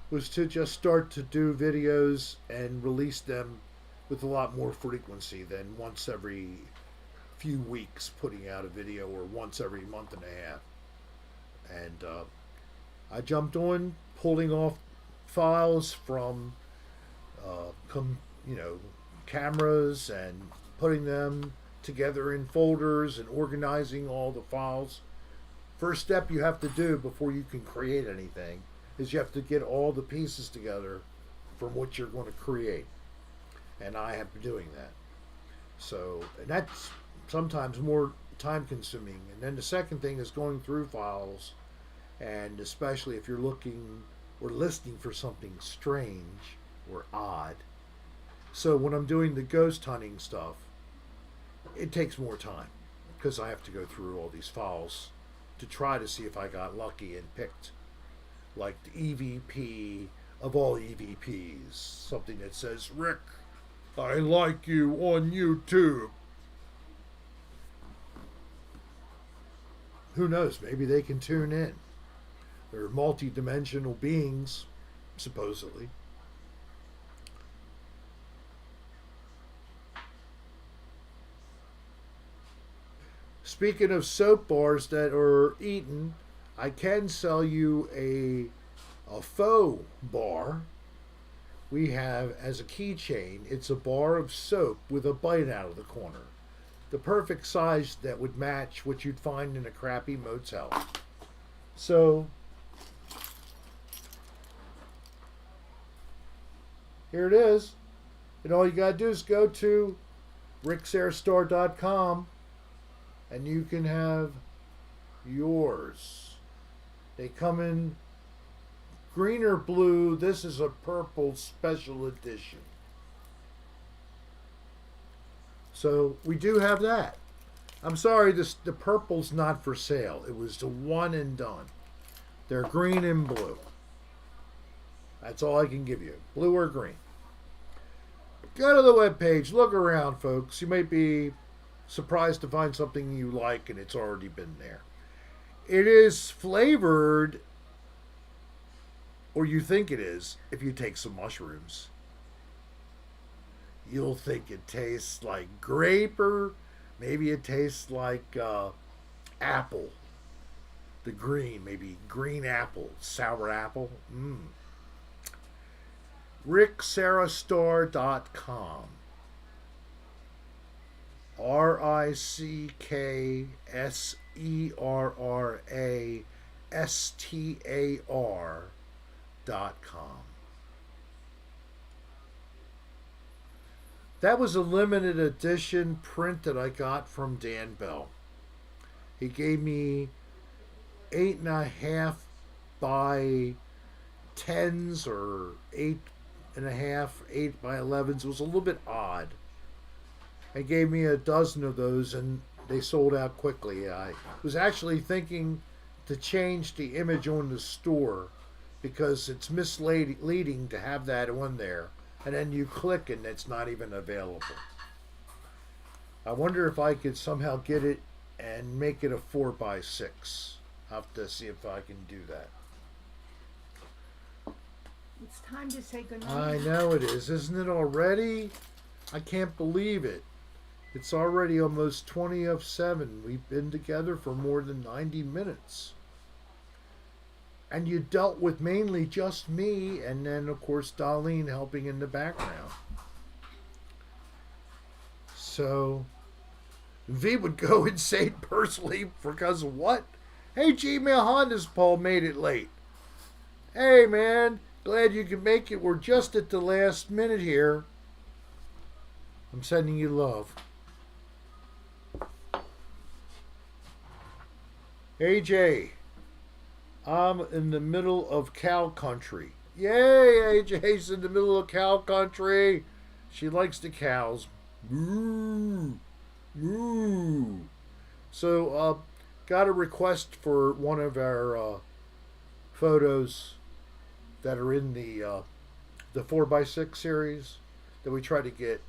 Was to just start to do videos and release them with a lot more frequency than once every few weeks putting out a video, or once every month and a half. And I jumped on pulling off files from cameras and putting them together in folders and organizing all the files. First step you have to do before you can create anything is you have to get all the pieces together from what you're going to create. And I have been doing that. So, and that's sometimes more time consuming. And then the second thing is going through files, and especially if you're looking or listening for something strange or odd. So when I'm doing the ghost hunting stuff, it takes more time because I have to go through all these files to try to see if I got lucky and picked like the EVP of all EVPs, something that says, "Rick, I like you on YouTube." Who knows? Maybe they can tune in. They're multi-dimensional beings, supposedly. Speaking of soap bars that are eaten, I can sell you a faux bar. We have as a keychain, it's a bar of soap with a bite out of the corner. The perfect size that would match what you'd find in a crappy motel. So, here it is. And all you gotta do is go to ricksairstore.com and you can have yours. They come in green or blue. This is a purple special edition. So we do have that. I'm sorry, the purple's not for sale. It was the one and done. They're green and blue. That's all I can give you. Blue or green. Go to the webpage. Look around, folks. You might be surprised to find something you like and it's already been there. It is flavored, or you think it is, if you take some mushrooms. You'll think it tastes like grape, or maybe it tastes like apple. The green, maybe green apple, sour apple. ricksairstore.com. rickserrastar.com. That was a limited edition print that I got from Dan Bell. He gave me 8.5 by 10s or 8.5, 8 by 11s. It was a little bit odd. They gave me a dozen of those and they sold out quickly. I was actually thinking to change the image on the store because it's misleading to have that on there. And then you click and it's not even available. I wonder if I could somehow get it and make it a 4x6. I'll have to see if I can do that. It's time to say goodnight. I know it is. Isn't it already? I can't believe it. It's already almost 20 of 7. We've been together for more than 90 minutes. And you dealt with mainly just me and then, of course, Dolline helping in the background. So, V would go insane personally because of what? Hey, Gmail Honda's Paul made it late. Hey, man, glad you could make it. We're just at the last minute here. I'm sending you love. AJ, I'm in the middle of cow country. Yay, AJ's in the middle of cow country. She likes the cows. Moo, moo. So, got a request for one of our photos that are in the 4x6 series that we try to get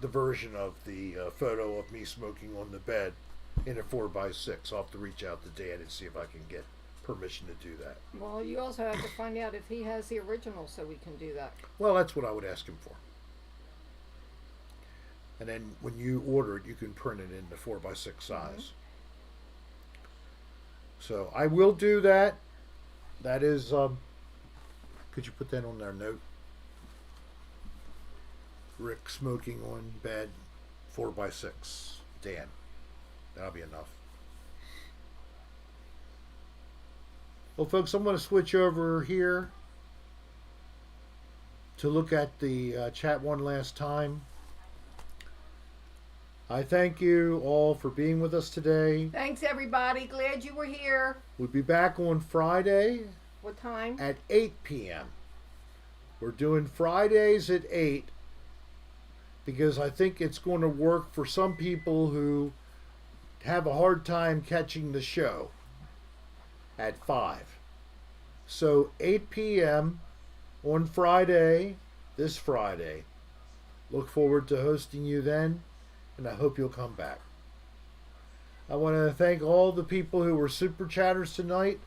the version of the photo of me smoking on the bed in a 4x6. I'll have to reach out to Dan and see if I can get permission to do that. Well, you also have to find out if he has the original so we can do that. Well, that's what I would ask him for. And then when you order it, you can print it in the 4x6 size. So I will do that. That is, could you put that on our note? Rick smoking on bed, 4x6. Dan. That'll be enough. Well, folks, I'm going to switch over here to look at the chat one last time. I thank you all for being with us today. Thanks, everybody. Glad you were here. We'll be back on Friday. What time? At 8 p.m. We're doing Fridays at 8 because I think it's going to work for some people who have a hard time catching the show at 5. So 8 p.m. on Friday, this Friday. Look forward to hosting you then, and I hope you'll come back. I want to thank all the people who were super chatters tonight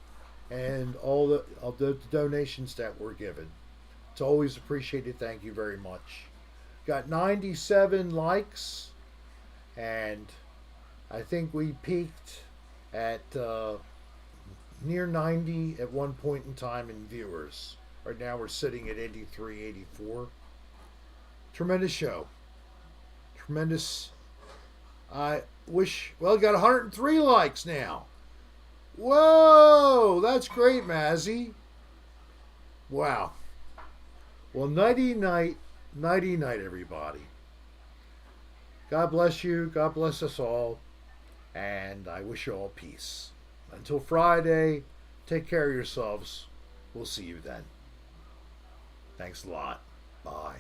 and all the donations that were given. It's always appreciated. Thank you very much. Got 97 likes, and I think we peaked at near 90 at one point in time in viewers. Right now we're sitting at 83, 84. Tremendous show. Tremendous. I wish, well, got 103 likes now. Whoa, that's great, Mazzy. Wow. Well, nighty night, everybody. God bless you. God bless us all. And I wish you all peace. Until Friday, take care of yourselves. We'll see you then. Thanks a lot. Bye.